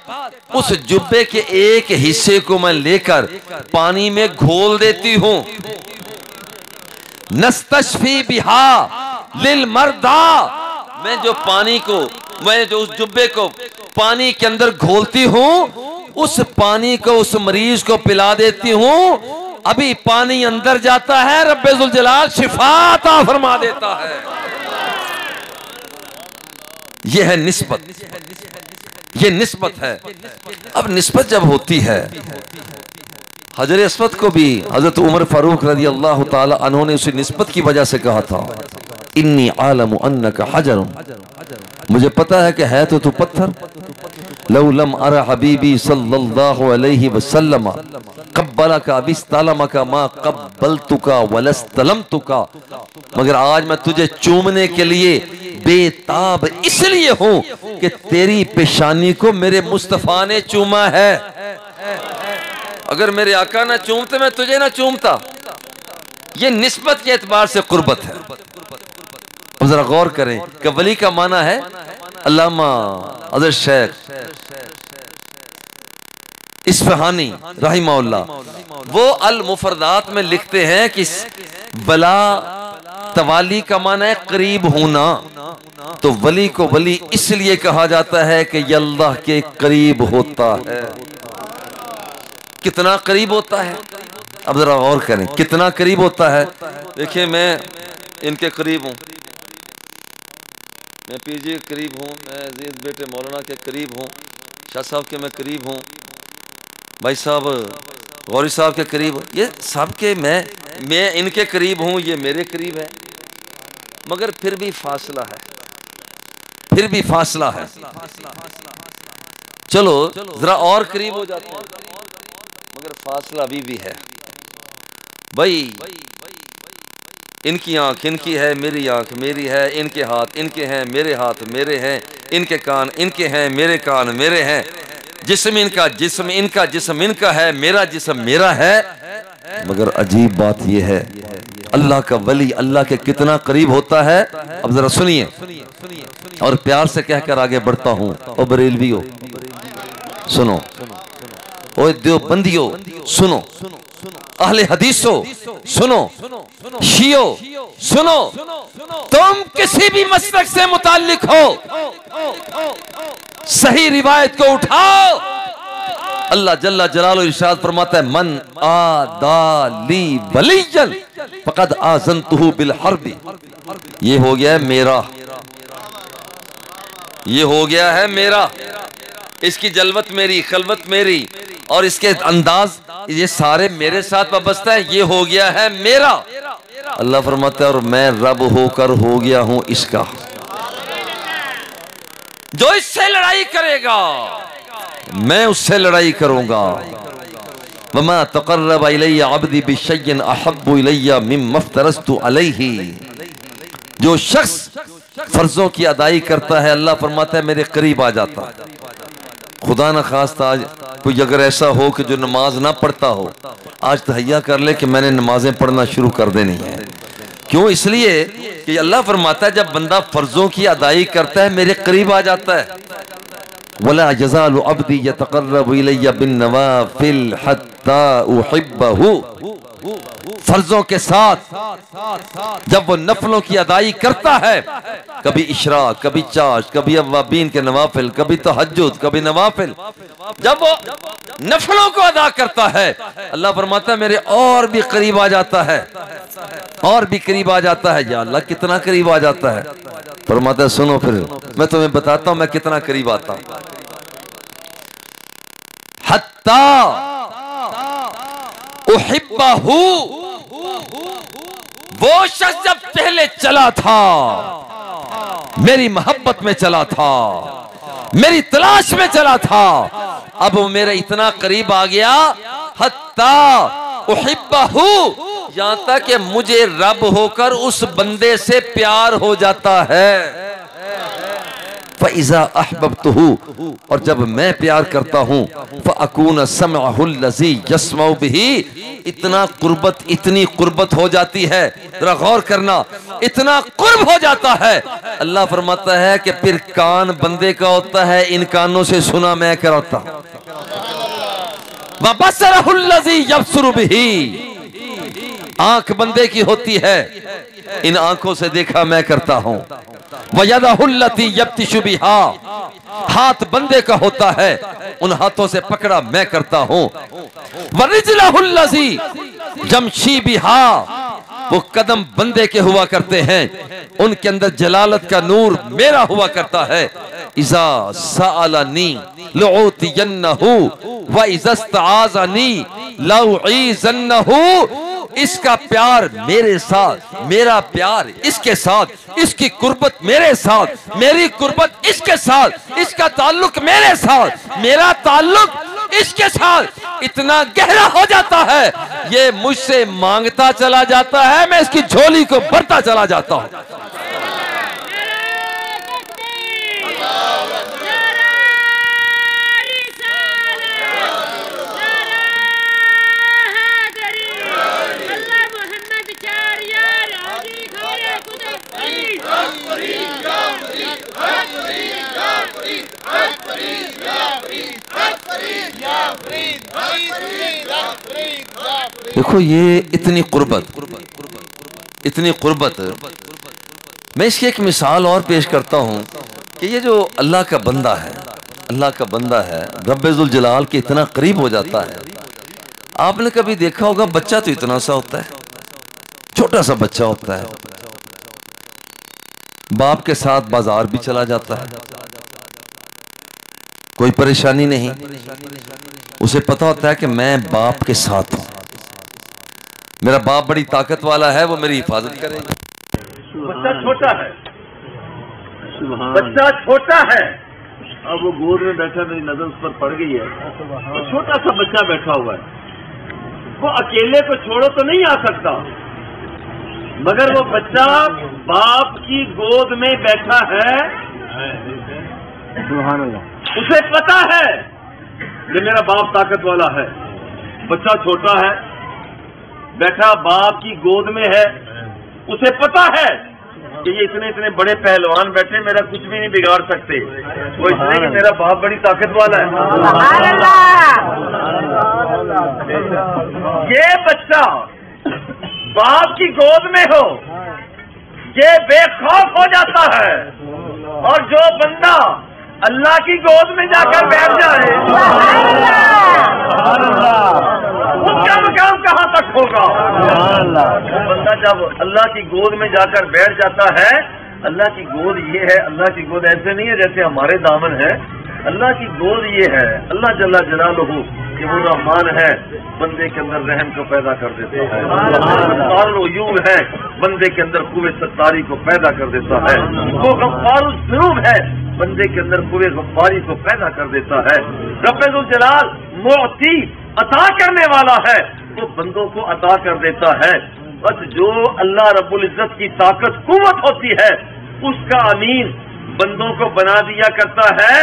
उस जुब्बे के एक हिस्से को मैं लेकर पानी में घोल देती हूं। नस्तशफी बिहा लिल मर्दा, मैं जो पानी को, मैं जो उस जुब्बे को पानी के अंदर घोलती हूं, उस पानी को उस मरीज को पिला देती हूं। अभी पानी अंदर जाता है, रब्बे जुल जलाल शिफा अता फरमा देता है। यह है निस्बत, ये निस्बत है। अब निस्बत जब होती है, हजर अस्वद को भी हजरत उमर फारूक रज़ी अल्लाह ताला अन्हु ने उसी निस्बत की वजह से कहा था, इन्नी आलमु अन्नका हजरुन, मुझे पता है कि है तो तू पत्थर। लौ लम अरा हबीबी सल्लल्लाहु अलैहि वसल्लम कब्बलका बिस्तलमका मा कब्बलतुका वलस्तलमतुका, मगर आज मैं तुझे चूमने के लिए बेताब इसलिए हूं कि तेरी पेशानी को मेरे मुस्तफा ने चूमा है। अगर मेरे आका ना चूमते मैं तुझे ना चूमता। ये निस्बत के एतबार से कुर्बत है। अब जरा गौर करें कि वली का माना है, अल्लामा हज़रत शेख इस्फहानी रहिमहुल्लाह वो अल मुफरदात में लिखते हैं कि बला तवाली का माना है करीब होना, तो वली को वली इसलिए कहा जाता है कि ये अल्लाह के करीब होता है। कितना करीब होता है, अब जरा गौर करें कितना करीब होता है। देखिए मैं इनके करीब हूँ, मैं पीजी के करीब हूँ, मैं अजीज बेटे मौलाना के करीब हूँ, शाह साहब के मैं करीब हूँ, भाई साहब गौरी साहब के करीब, ये सब के मैं इनके करीब हूँ, ये मेरे करीब है, मगर फिर भी फासला है, फिर भी फासला है। चलो जरा और करीब हो जाते हैं, मगर फासला अभी भी है। भाई इनकी आंख इनकी है, मेरी आंख मेरी है, इनके हाथ इनके हैं, मेरे हाथ मेरे हैं, इनके कान इनके हैं, मेरे कान मेरे हैं, जिस्म इनका जिस्म इनका जिस्म इनका है, मेरा जिस्म मेरा है। मगर अजीब बात यह है, अल्लाह का वली अल्लाह के कितना करीब होता है। अब जरा सुनिए और प्यार से कहकर आगे बढ़ता हूं। ओ बरेलवी हो सुनो, ओ देवबंदियो सुनो, अहले हदीसो सुनो, शियो सुनो, तुम किसी भी मसलक से मुताल्लिक हो, सही रिवायत को उठाओ। अल्लाह जल्ला जलालो इरशाद फरमाता है, मन आदाली वलियन फकद आज़नतुहु बिल हर्बी। ये हो गया है मेरा, ये हो गया है मेरा, इसकी जलवत मेरी, खलवत मेरी और इसके अंदाज ये सारे मेरे साथ वाबस्ता है, ये हो गया है मेरा। अल्लाह फरमाता है और मैं रब होकर हो गया हूं इसका। जो इससे लड़ाई करेगा मैं उससे लड़ाई करूंगा। वमा तक़र्रब इलैया अब्दी बिशैइन अहब्बु इलैया मिम्मा इफ्तरस्तु अलैहि। जो शख्स फर्जों की अदाई करता है अल्लाह फरमाता है मेरे करीब आ जाता है। खुदा न खास्ता आज कोई अगर ऐसा हो कि जो नमाज ना पढ़ता हो, आज तहैया कर ले कि मैंने नमाजें पढ़ना शुरू कर देनी है। क्यों? इसलिए कि अल्लाह फरमाता है जब बंदा फर्जों की अदाई करता है मेरे करीब आ जाता है। वला यज़ालु अब्दी यतक़र्रबु इलैया बिन नवाफिल हत्ता उहिब्बहु। फर्जों के साथ जब वो नफलों की अदाई करता है, कभी इशराक, कभी चाश, कभी अव्वाबीन के नवाफिल, कभी तहज्जुद, कभी नवाफिल, जब वो नफलों को अदा करता है अल्लाह फरमाता है मेरे और भी करीब आ जाता है, और भी करीब आ जाता है। या अल्लाह कितना करीब आ जाता है। फरमाता है सुनो फिर मैं तुम्हें बताता हूं मैं कितना करीब आता हूं। हत्ता उहिब्बहु, वो शख्स जब पहले चला था मेरी मोहब्बत में चला था, मेरी तलाश में चला था, अब वो मेरे इतना करीब आ गया। हत्ता उहिब्बहु, यहां तक कि मुझे रब होकर उस बंदे से प्यार हो जाता है। फ़इज़ा अहबब्तुहु, और जब मैं प्यार करता हूं, फ़अकून समअहुल लज़ी यस्मउ बिही, इतना कुर्बत, इतनी कुर्बत हो जाती है। जरा गौर करना, इतना कुर्ब हो जाता है। अल्लाह फरमाता है कि फिर कान बंदे का होता है, इन कानों से सुना मैं कराता हूं। व बसरहुल लज़ी यबसुरु बिही, आंख बंदे की होती है, इन आंखों से देखा मैं करता हूं। वयदहुल्लती यब्तिशु बिहा, हाथ बंदे का होता है, उन हाथों से पकड़ा मैं करता हूं। वरिजलहुल्लज़ी यमशी बिहा, वो कदम बंदे के हुआ करते हैं, उनके अंदर जलालत का नूर मेरा हुआ करता है। इज़ा सअलनी लउतियन्नहु व इज़ा इस्तआज़नी लउईज़न्नहु। इसका प्यार मेरे साथ, मेरा प्यार इसके साथ, इसकी कुर्बत मेरे साथ, मेरी कुर्बत इसके साथ, इसका ताल्लुक मेरे साथ, मेरा ताल्लुक इसके साथ इतना गहरा हो जाता है, ये मुझसे मांगता चला जाता है, मैं इसकी झोली को भरता चला जाता हूं। देखो ये इतनी कुर्बत, इतनी कुर्बत। मैं इसकी एक मिसाल और पेश करता हूँ कि ये जो अल्लाह का बंदा है, अल्लाह का बंदा है, रब्बुल जलाल के इतना करीब हो जाता है। आपने कभी देखा होगा बच्चा तो इतना सा होता है, छोटा सा बच्चा होता है, बाप के साथ बाजार भी चला जाता है, कोई परेशानी नहीं, उसे पता होता है कि मैं बाप के साथ हूं, मेरा बाप बड़ी ताकत वाला है, वो मेरी हिफाजत करेगा। बच्चा छोटा है, बच्चा छोटा है, अब वो गोद में बैठा, मेरी नजर उस पर पड़ गई है, तो छोटा सा बच्चा बैठा हुआ है, वो अकेले को छोड़ो तो नहीं आ सकता, मगर वो बच्चा बाप की गोद में बैठा है, उसे पता है कि मेरा बाप ताकत वाला है। बच्चा छोटा है, बैठा बाप की गोद में है, उसे पता है कि ये इतने इतने बड़े पहलवान बैठे, मेरा कुछ भी नहीं बिगाड़ सकते, वो इसलिए कि मेरा बाप बड़ी ताकत वाला है। ये बच्चा बाप की गोद में हो, ये बेखौफ हो जाता है, और जो बंदा अल्लाह की गोद में जाकर बैठ जाए, उसका मकाम कहाँ तक होगा। बंदा जब अल्लाह की गोद में जाकर बैठ जाता है, अल्लाह की गोद ये है, अल्लाह की गोद ऐसे नहीं है जैसे हमारे दामन है, अल्लाह की गोद ये है, अल्लाह जल्ला जलालहू कि वो रहमान है, बंदे के अंदर रहम को पैदा कर देता है, यूब है, बंदे के अंदर कुव्वे सत्तारी को पैदा कर देता है, वो गफ्फारुल ज़ुनूब है, बंदे के अंदर कुव्वे गफ्फारी को पैदा कर देता है। रब्बुल जलाल मुअती अता करने वाला है, वो बंदों को अता कर देता है। बस जो अल्लाह रब्बुल इज्जत की ताकत कुव्वत होती है, उसका अमीन बंदों को बना दिया करता है।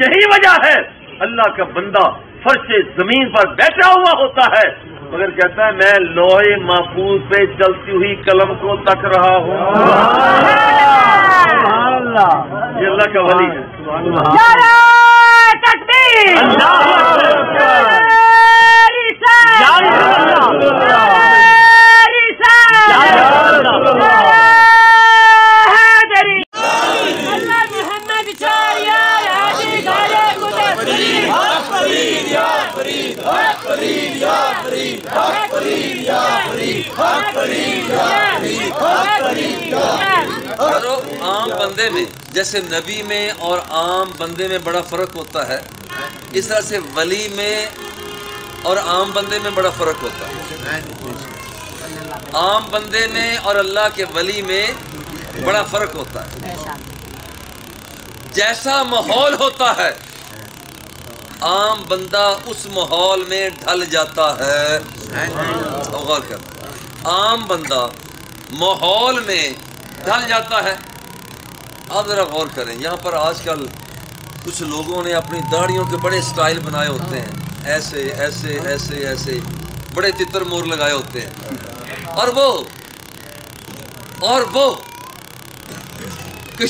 यही वजह है अल्लाह का बंदा फर्शे जमीन पर बैठा हुआ होता है, मगर कहता है मैं लोहे महफूज पे चलती हुई कलम को तक रहा हूँ। ये अल्लाह का वली है। आम बंदे में जैसे नबी में और आम बंदे में बड़ा फर्क होता है, इस तरह से वली में और आम बंदे में बड़ा फर्क होता है। आम बंदे में और अल्लाह के वली में बड़ा फर्क होता है। जैसा माहौल होता है, आम बंदा उस माहौल में ढल जाता है। गौर कर, आम बंदा माहौल में ढल जाता है। आप जरा गौर करें, यहाँ पर आजकल कुछ लोगों ने अपनी दाढ़ियों के बड़े स्टाइल बनाए होते हैं, ऐसे ऐसे ऐसे ऐसे बड़े तितर मोर लगाए होते हैं, और वो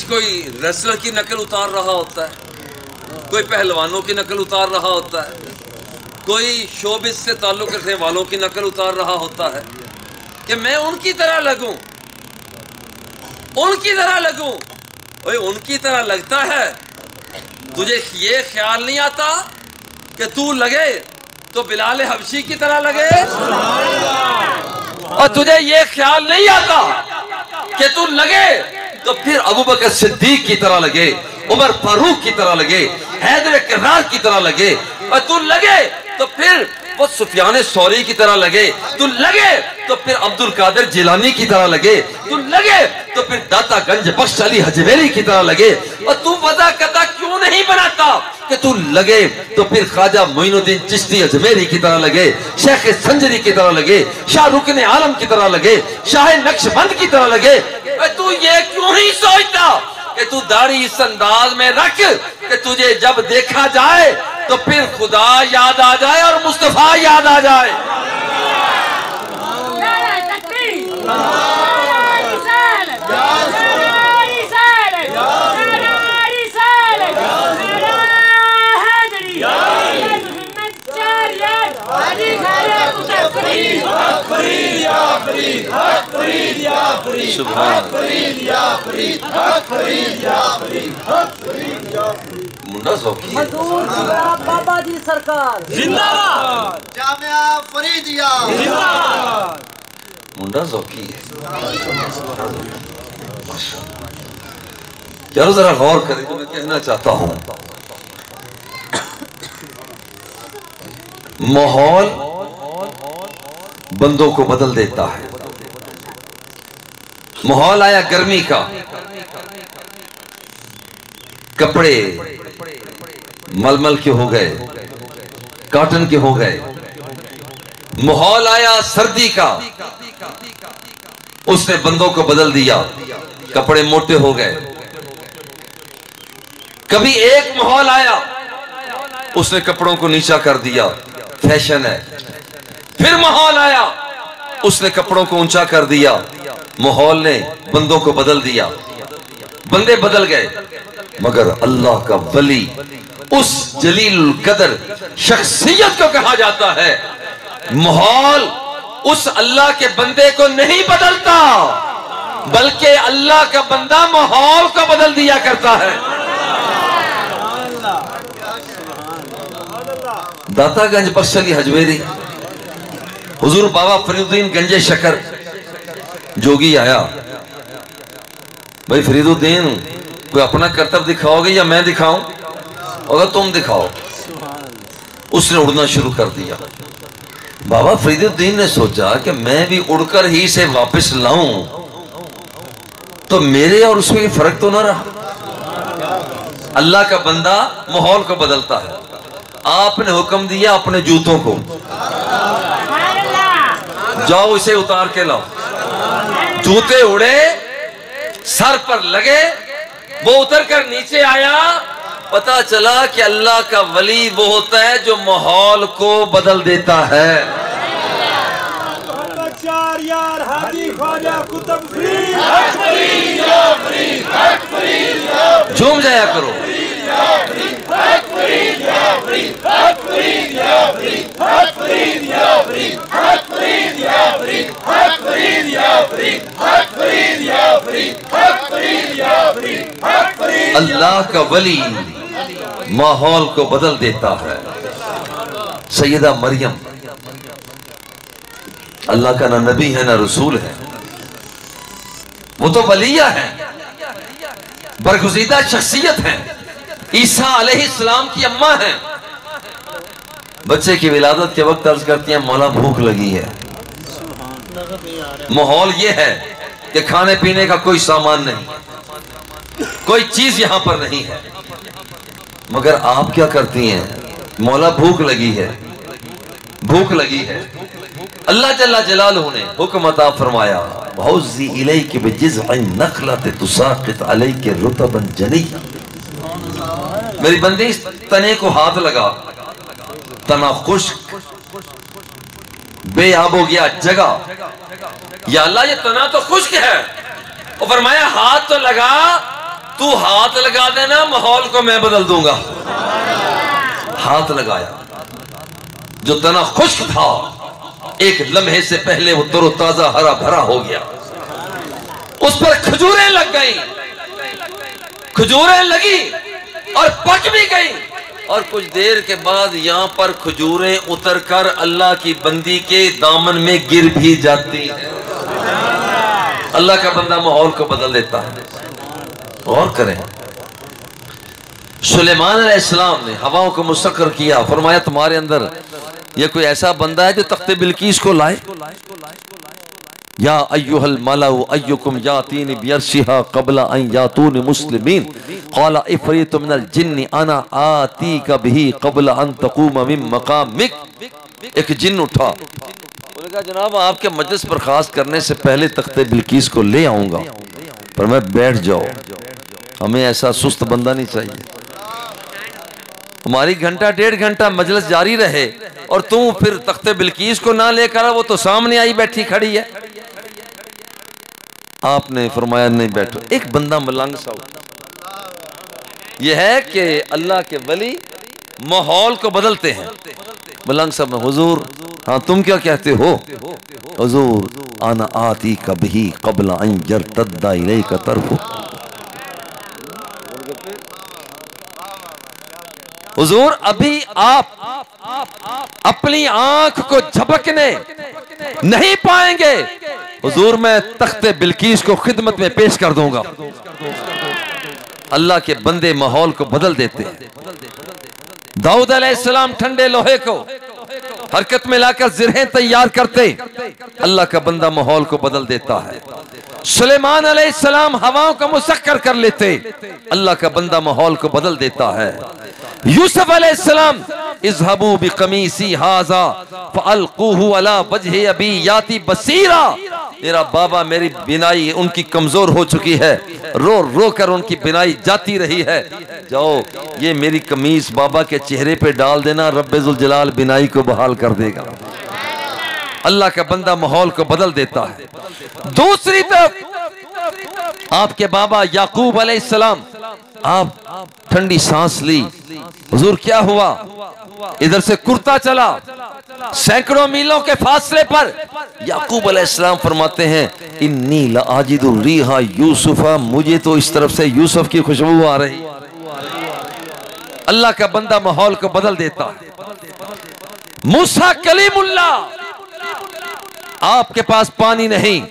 कोई रेसलर की नकल उतार रहा होता है, कोई पहलवानों की नकल उतार रहा होता है, कोई शोबिस से ताल्लुक रखने वालों की नकल उतार रहा होता है कि मैं उनकी तरह लगूं, उनकी तरह लगूं। ओए उनकी तरह लगता है, तुझे ये ख्याल नहीं आता कि तू लगे तो बिलाल हबशी की तरह लगे, और तुझे ये ख्याल नहीं आता कि तू लगे तो फिर अबू बकर सिद्दीक की तरह लगे, उमर फारूक की तरह लगे, हैदर कर्रार की तरह लगे, और तू लगे तो फिर वो सुफियान सौरी की तरह लगे, तू लगे तो फिर अब्दुल कादिर जिलानी की तरह लगे, तू लगे तो फिर दाता गंज बख्श अली हजवेरी की तरह लगे, और तू वजह कता क्यों नहीं बनाता कि तू लगे तो फिर ख्वाजा मोइनुद्दीन चिश्ती अजमेरी की तरह लगे, शेख संजरी की तरह लगे, शाह रुकन आलम की तरह लगे, शाह नक्शबंद की तरह लगे। तू ये क्यों नहीं सोचता कि तू दाढ़ी इस अंदाज में रख कि तुझे जब देखा जाए तो फिर खुदा याद आ जाए और मुस्तफा याद आ जाए। मुंडा सौखी है। बाबा जी सरकार जिंदाबाद, जामिया फरीदिया जिंदाबाद। मुंडा सौखी है। यारो जरा गौर करें जो मैं कहना चाहता हूं। माहौल बंदों को बदल देता है। माहौल आया गर्मी का, कपड़े मलमल के हो गए, कॉटन के हो गए। माहौल आया सर्दी का, उसने बंदों को बदल दिया, कपड़े मोटे हो गए। कभी एक माहौल आया, उसने कपड़ों को नीचा कर दिया, फैशन है। फिर माहौल आया, उसने कपड़ों को ऊंचा कर दिया। माहौल ने बंदों को बदल दिया, बंदे बदल गए। मगर अल्लाह का वली उस जलील कदर शख्सियत को कहा जाता है। माहौल उस अल्लाह के बंदे को नहीं बदलता, बल्कि अल्लाह का बंदा माहौल को बदल दिया करता है। दातागंज बख्शली हजवेरी हुजूर बाबा फरीदुद्दीन गंजे शकर जोगी आया। भाई फरीदुद्दीन, कोई अपना कर्तव्य दिखाओगे या मैं दिखाऊं? अगर तुम दिखाओ। उसने उड़ना शुरू कर दिया। बाबा फरीदुद्दीन ने सोचा कि मैं भी उड़कर ही से वापस लाऊं तो मेरे और उसमें फर्क तो ना रहा। अल्लाह का बंदा माहौल को बदलता है। आपने हुक्म दिया अपने जूतों को, जाओ इसे उतार के लाओ। जूते उड़े, सर पर लगे, वो उतर कर नीचे आया। पता चला कि अल्लाह का वली वो होता है जो माहौल को बदल देता है। यार हाजी ख्वाजा कुतुब झूम जाया करो। अल्लाह का वली माहौल को बदल देता है। सैयदा मरियम अल्लाह का ना नबी है ना रसूल है, वो तो वलिया है, बरगुज़ीदा शख्सियत है। ईसा अलैहिस्सलाम की अम्मा है। बच्चे की विलादत के वक्त अर्ज करती हैं, मौला भूख लगी है। माहौल ये है कि खाने पीने का कोई सामान नहीं, कोई चीज यहां पर नहीं है। मगर आप क्या करती हैं? मौला भूख लगी है, भूख लगी है। अल्लाह जल्ला जलालहू ने हुक्म अता फरमाया, हुज़्ज़ी इलैकी बिजिज़अन नख़लति तुसाक़ित अलैकी रुतबन जनिय्या। मेरी बंदी इस तने को हाथ लगा, तना खुश्क बेआब हो गया जगह। या अल्लाह ये तना तो खुश्क है। और फरमाया हाथ तो लगा, तू हाथ लगा देना, माहौल को मैं बदल दूंगा। हाथ लगाया, जो तना खुश्क था एक लम्हे से पहले वो तरोताजा हरा भरा हो गया। उस पर खजूरें लग गई, खजूरें लगी और पक भी गई। और कुछ देर के बाद यहां पर खजूरें उतरकर अल्लाह की बंदी के दामन में गिर भी जाती है। अल्लाह का बंदा माहौल को बदल देता है। गौर करें, सुलेमान अलैहिस्सलाम ने हवाओं को मुसक्कर किया। फरमाया तुम्हारे अंदर ये कोई ऐसा बंदा है जो तख्ते बिल्कीस को लाए। या अय्युहल मलाउ अय्युकुम यातीनी बियर्शिहा क़ब्ला अन यातूनी मुस्लिमीन क़ाला इफ़रीतु मिनल जिन्नि अना आतीका बिही क़ब्ला अन तक़ूम मिन मक़ामिक। एक जिन्न उठा, बोलेगा जनाब आपके मजलिस बर्खास्त करने से पहले तख्ते बिल्कीस को ले आऊंगा। पर मैं बैठ जाओ, हमें ऐसा सुस्त बंदा नहीं चाहिए। हमारी घंटा डेढ़ घंटा मजलिस जारी रहे और तुम फिर तख्ते बिल्कीस को ना लेकर आ, वो तो सामने आई बैठी खड़ी है। आपने फरमाया नहीं बैठो। एक बंदा मलंग सा यह है कि अल्लाह के वली माहौल को बदलते हैं। मलंग साहब में हुजूर हाँ तुम क्या कहते हो? हुजूर आना आती कभी क़ब्ल अन यर्तद्दा इलैका तरफु। हुजूर अभी आप अपनी आंख को झपकने नहीं पाएंगे। हुजूर मैं तख्ते बिल्कीस को खिदमत में पेश कर दूंगा। अल्लाह के बंदे माहौल को बदल देते हैं। दाऊद अलैहिस्सलाम ठंडे लोहे को हरकत में लाकर जिरहें तैयार करते, अल्लाह का बंदा माहौल को बदल देता है। सुलेमान अलैहिस्सलाम हवाओं का मुसक्कर कर लेते, अल्लाह का बंदा माहौल को बदल देता है। यूसुफ अलैहिस्सलाम इज़हबू बिक़मीसी हाज़ा फ़अल्क़ूहु अला वजहि अबी याती बसीरा। मेरा बाबा मेरी बिनाई उनकी कमजोर हो चुकी है, रो रो कर उनकी बिनाई जाती रही है। जाओ ये मेरी कमीज बाबा के चेहरे पे डाल देना, रब्बे जुल जलाल बिनाई को बहाल कर देगा। अल्लाह का बंदा माहौल को बदल देता है। दूसरी तरफ आपके बाबा याकूब अलैहिस्सलाम, आप ठंडी सांस ली। हुजूर क्या हुआ? इधर से कुर्ता चला, सैकड़ों मीलों के फासले पर याकूब अलैहिस्सलाम फरमाते हैं इन्नी लाजिदु रीहा यूसुफा, मुझे तो इस तरफ से यूसुफ की खुशबू आ रही। अल्लाह का बंदा माहौल को बदल देता है। मूसा कलीमुल्लाह, आपके पास पानी नहीं,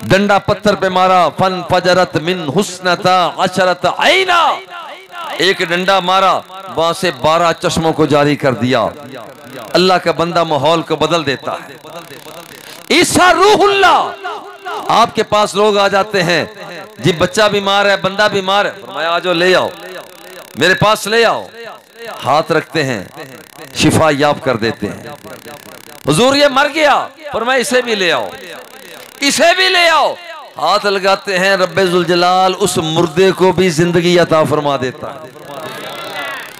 डंडा पत्थर पे मारा, फन फजरत मिन हुस्नता अशरत आईना, एक डंडा मारा, वहां से 12 चश्मों को जारी कर दिया। अल्लाह का बंदा माहौल को बदल देता है। ईसा रूहुल्लाह, आपके पास लोग आ जाते हैं, जी बच्चा बीमार है, बंदा बीमार है, फरमाया आ जाओ, ले आओ, मेरे पास ले आओ। हाथ रखते हैं, शिफा याब कर देते हैं। हुजूर ये मर गया, फरमाया इसे भी ले आओ, इसे भी ले आओ। हाथ लगाते हैं, रब्बे जुल जलाल उस मुर्दे को भी जिंदगी अता फरमा देता है।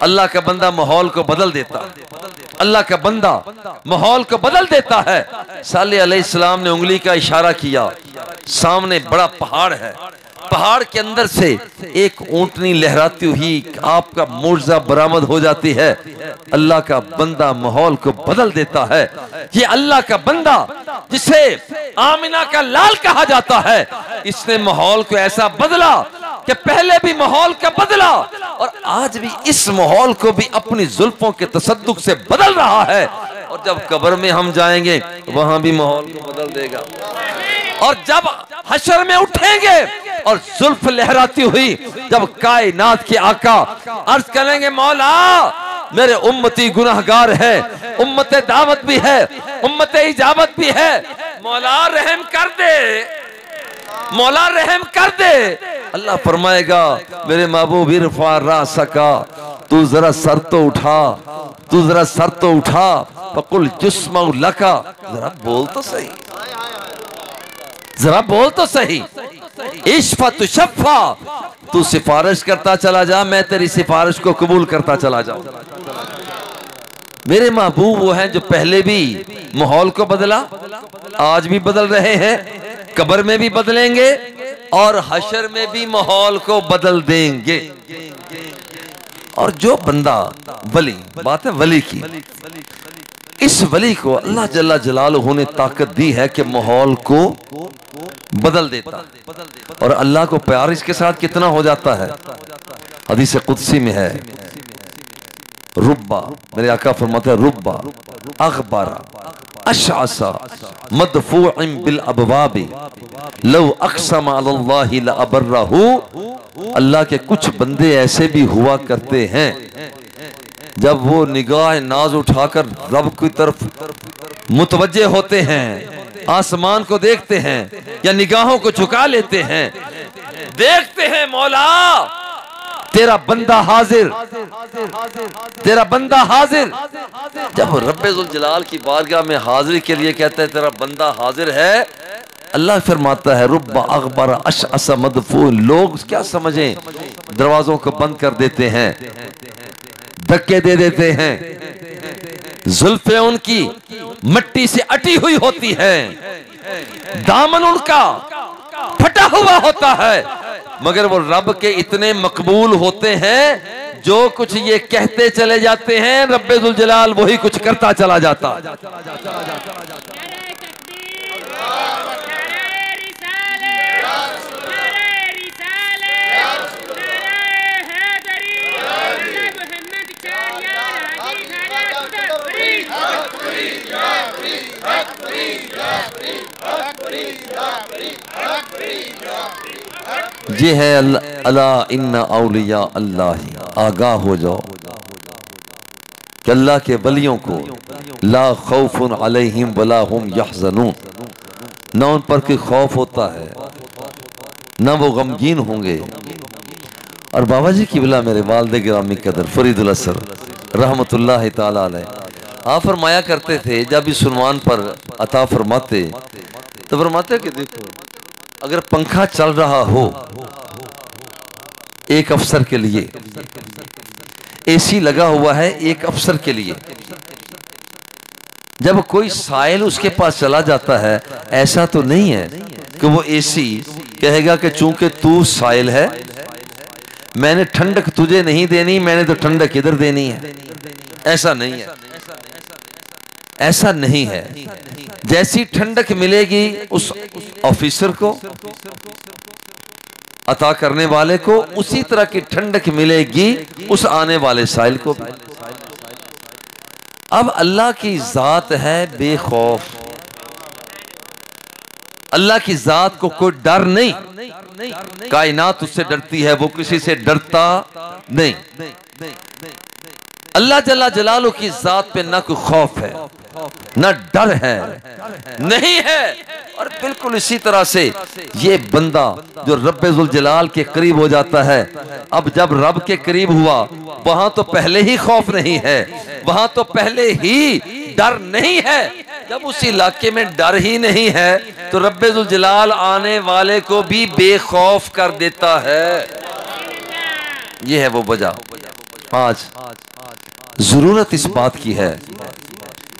अल्लाह का बंदा माहौल को बदल देता है। अल्लाह का बंदा माहौल को बदल देता है। साले अलैहिस्सलाम ने उंगली का इशारा किया, सामने बड़ा पहाड़ है, पहाड़ के अंदर से एक ऊंटनी लहराती हुई आपका मुर्जा बरामद हो जाती है। अल्लाह का बंदा माहौल को बदल देता है। ये अल्लाह का बंदा जिसे आमिना का लाल कहा जाता है, इसने माहौल को ऐसा बदला कि पहले भी माहौल का बदला और आज भी इस माहौल को भी अपनी जुल्फों के तसद्दुक से बदल रहा है। और जब कब्र में हम जाएंगे वहां भी माहौल को बदल देगा। और जब हशर में उठेंगे और जुल्फ लहराती हुई जब कायनात के आका अर्ज करेंगे मौला मेरे उम्मती गुनाहगार है, उम्मत दावत भी है, उम्मत इजाबत भी है, मौला रहम कर दे, मौला रहम कर दे। अल्लाह फरमाएगा मेरे महबूब इरफा रासका, तू जरा सर तो उठा, तू जरा सर तो उठा, फकुल जिस्मउ लका, जरा बोल तो सही, जरा बोल तो सही। इश्फा तुशफ़ा, तू सिफारिश करता चला जा, मैं तेरी सिफारिश को कबूल करता चला जाऊं। मेरे महबूब वो हैं जो पहले भी माहौल को बदला, आज भी बदल रहे हैं, कब्र में भी बदलेंगे और हशर में भी माहौल को बदल देंगे। और जो बंदा वली, बात है वली की, इस वली को अल्लाह जल्ला जलालहू ने ताकत दी है कि माहौल को बदल देता। और अल्लाह को प्यार इसके साथ कितना हो जाता है। हदीस कुदसी में है, रुब्बा, मेरे आका फरमाते हैं रुब्बा अखबारा अशअसा मदफूअन बिल अबवाबि लव अक़सम अलल्लाहि लअबर्रहु। अल्लाह के कुछ बंदे ऐसे भी हुआ करते हैं जब वो निगाह नाज उठाकर रब की तरफ मुतवज्जे होते हैं, आसमान को देखते हैं या निगाहों को झुका लेते हैं, देखते हैं मौला तेरा बंदा हाजिर, तेरा बंदा हाजिर। जब रब्बे जुल जलाल की बारगाह में हाजिरी के लिए कहते हैं तेरा बंदा हाजिर है, अल्लाह फरमाता है रुब्बा अखबर अशअस मदफून। लोग क्या समझें, दरवाजों को बंद कर देते हैं, धक्के दे देते हैं, जुल्फे उनकी मिट्टी से अटी हुई होती है, दामन उनका फटा हुआ होता है, मगर वो रब के इतने मकबूल होते हैं जो कुछ ये कहते चले जाते हैं रब्बे जुल जलाल वही कुछ करता चला जाता। ये है अल्लाह इन्ना औलिया अल्लाह, आगाह हो जाओ कि अल्लाह के वलियों को ला खौफुन अलैहिम वला हुम यहज़नून, न उन पर कोई खौफ होता है न वो गमगीन होंगे। और बाबा जी क़िबला मेरे वालिद गिरामी कदर फरीदुल असर रहमतुल्लाह ताला अलैह आप फरमाया करते थे, जब इस सुनवान पर अता फरमाते तो फरमाते कि देखो अगर पंखा चल रहा हो एक अफसर के लिए, एसी लगा हुआ है एक अफसर के लिए, जब कोई साइल उसके पास चला जाता है ऐसा तो नहीं है कि वो एसी कहेगा कि चूंकि तू साइल है मैंने ठंडक तुझे नहीं देनी, मैंने तो ठंडक इधर देनी है। ऐसा नहीं है, ऐसा नहीं है। जैसी ठंडक मिलेगी उस ऑफिसर को अता करने वाले को, उसी तरह की ठंडक मिलेगी उस आने वाले साइल को भी। अब अल्लाह की जात है बेखौफ, अल्लाह की जात को कोई डर नहीं, कायनात उससे डरती है, वो किसी से डरता नहीं। अल्लाह जल्ला जलालू की जात पे ना कोई खौफ है ना डर है, नहीं है। और बिल्कुल इसी तरह से ये बंदा जो रब्बे जुल जलाल के करीब हो जाता है, अब जब रब के करीब हुआ वहां तो पहले ही खौफ नहीं है, वहां तो पहले ही डर नहीं है। जब उस इलाके में डर ही नहीं है तो रब्बे जुल जलाल आने वाले को भी बेखौफ कर देता है। ये है वो वजह। आज जरूरत इस बात की है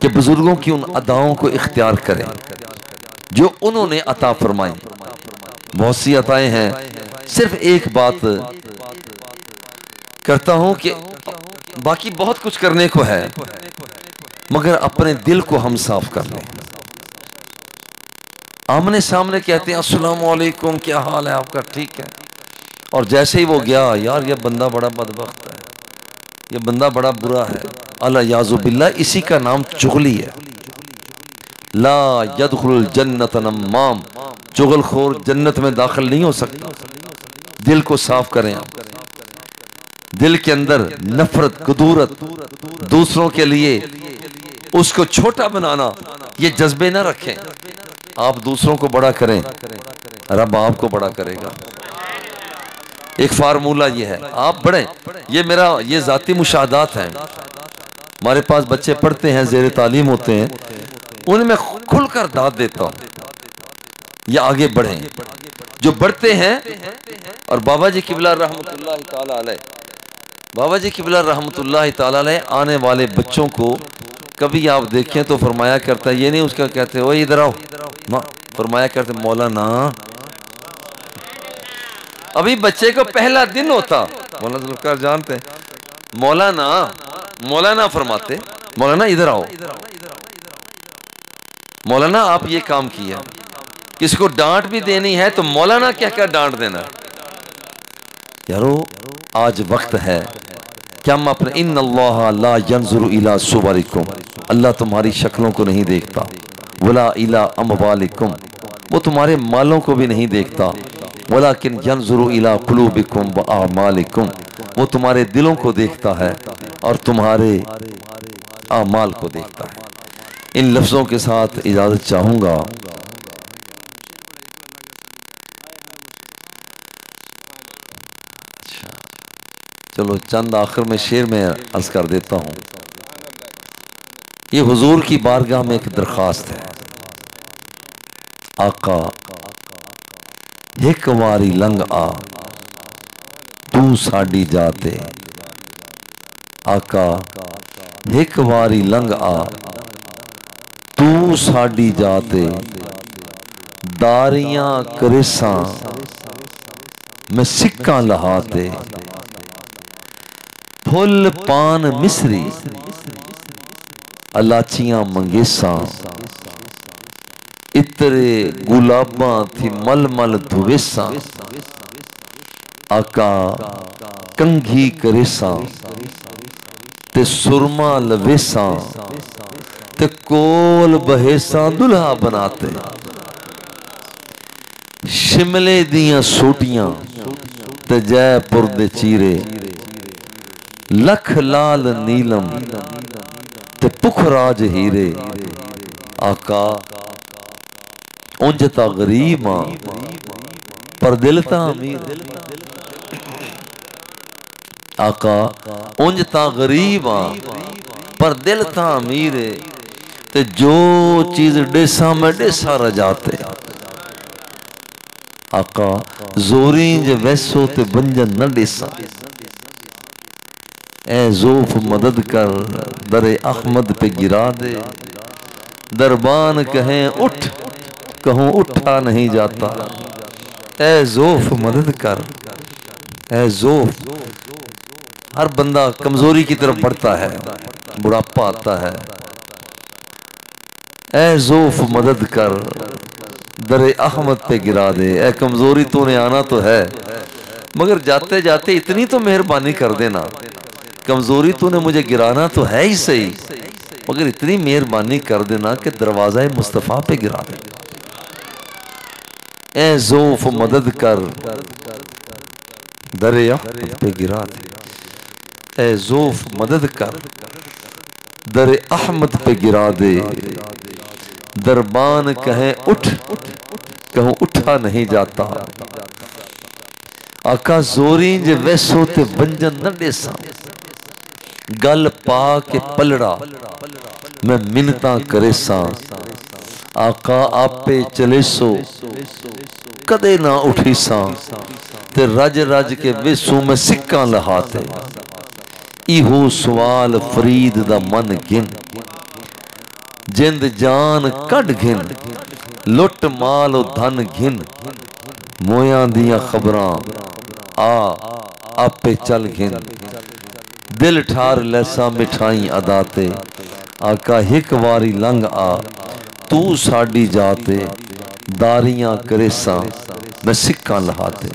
कि बुजुर्गों की उन अदाओं को इख्तियार करें जो उन्होंने अता फरमाई। बहुत सी अताएं हैं, सिर्फ एक बात करता हूं कि बाकी बहुत कुछ करने को है, मगर अपने दिल को हम साफ कर लें। आमने सामने कहते हैं अस्सलाम वालेकुम, क्या हाल है आपका, ठीक है, और जैसे ही वो गया, यार ये बंदा बड़ा बदबख्त है, ये बंदा बड़ा बुरा है, अला याज़ु बिल्लाह, इसी का नाम चुगली है। ला यदखुल जन्नत नम्माम, चुगलखोर जन्नत में दाखिल नहीं हो सकता। दिल को साफ करें आप। दिल के अंदर नफरत, कुदूरत, दूसरों के लिए उसको छोटा बनाना, ये जज्बे ना रखें। आप दूसरों को बड़ा करें, रब आपको बड़ा करेगा। एक फार्मूला ये है, आप बढ़ें। ये मेरा ये जाती मुशाहदात हैं। हमारे पास बच्चे पढ़ते हैं, ज़ेर तालीम होते हैं, उनमें खुलकर दाद देता हूं ये आगे बढ़ें, जो बढ़ते हैं। और बाबा जी क़िबला रहमतुल्लाह ताला अलैह, बाबा जी क़िबला रहमतुल्लाह ताला अलैह आने वाले बच्चों को कभी आप देखें तो फरमाया करता है, ये नहीं उसका कहते ओ इधर आओ ना, फरमाया करते मौलाना। अभी बच्चे को पहला दिन होता, मौलाना जुल्फ़िकार जानते हैं, मौलाना मौलाना फरमाते, मौलाना इधर आओ, मौलाना आप ये काम किया। किसी को डांट भी देनी है तो मौलाना कहकर डांट देना। यारो आज वक्त है कि हम अपने इन्नल्लाह ला यंजुरु इला सुवरिकुम, अल्लाह तुम्हारी शक्लों को नहीं देखता, वला इला अमवालिकुम, वो तुम्हारे मालों को भी नहीं देखता, वलाकिन यंजुरु इला कुलूबिकुम व आमालिकुम, वो तुम्हारे दिलों को देखता है और तुम्हारे आमाल को देखता है। इन लफ्जों के साथ इजाजत चाहूंगा। अच्छा चलो चंद आखिर में शेर में अर्ज कर देता हूं। ये हुजूर की बारगाह में एक दरखास्त है, आका एक वारी लंघ आ तू साडी जाते, आका एक वारी लंघ आ तू साडी जाते, दारियां करेसा मैं सिक्का लहाते, फुल पान मिसरी अलाचियां मंगेसा इतरे गुलाबा थी मल मल धुवेसा आका कंघी करेसा ते सुरमा लवेसा ते कोल बहेसा दुल्हा बनाते शिमले दियां सोटियां ते जयपुर दे चीरे लख लाल नीलम ते पुखराज हीरे आका उंज ता गरीब हां पर दिल ता अमीर आका उंज ता गरीब हां पर दिल ता अमीर है ते जो चीज डेसा में डेसा रजाते आका जोरी ज वैसो ते बंजन न डेसा ए जोफ मदद कर दरे अहमद पे गिरा दे दरबान कहें उठ कहूं उठा नहीं जाता ए जोफ मदद कर ए जोफ हर बंदा कमजोरी की तरफ बढ़ता है बुढ़ापा आता है ए जोफ मदद कर दरे अहमद पे गिरा दे ए कमजोरी तूने आना तो है मगर जाते जाते इतनी तो मेहरबानी कर देना कमजोरी तूने मुझे गिराना तो है ही सही मगर इतनी मेहरबानी कर देना कि दरवाजा मुस्तफा पे गिरा दे ए जोफ मदद कर दरे अहमद पे गिरा दे ए जोफ मदद कर दरे अहमद पे गिरा दे दरबान कहे उठ कहूं उठा नहीं जाता आका जोरी जे वैसो ते बंजन न डेसा गल पा के पलड़ा मैं मिन्नता करेसा आका आपे चले सो कदे ना उठी सा ते रज रज के वेसू में सिक्का लहाते इहो सवाल फरीद दा मन गिन जिंद जान कढ़ घिन लुट माल धन घिन मोया दिया खबरां आपे चल घिन दिल ठार लैसा मिठाई अदाते आका हिक वारी लंघ आ तू साड़ी जाते दारियां करेसा मैं सिक्का लहाते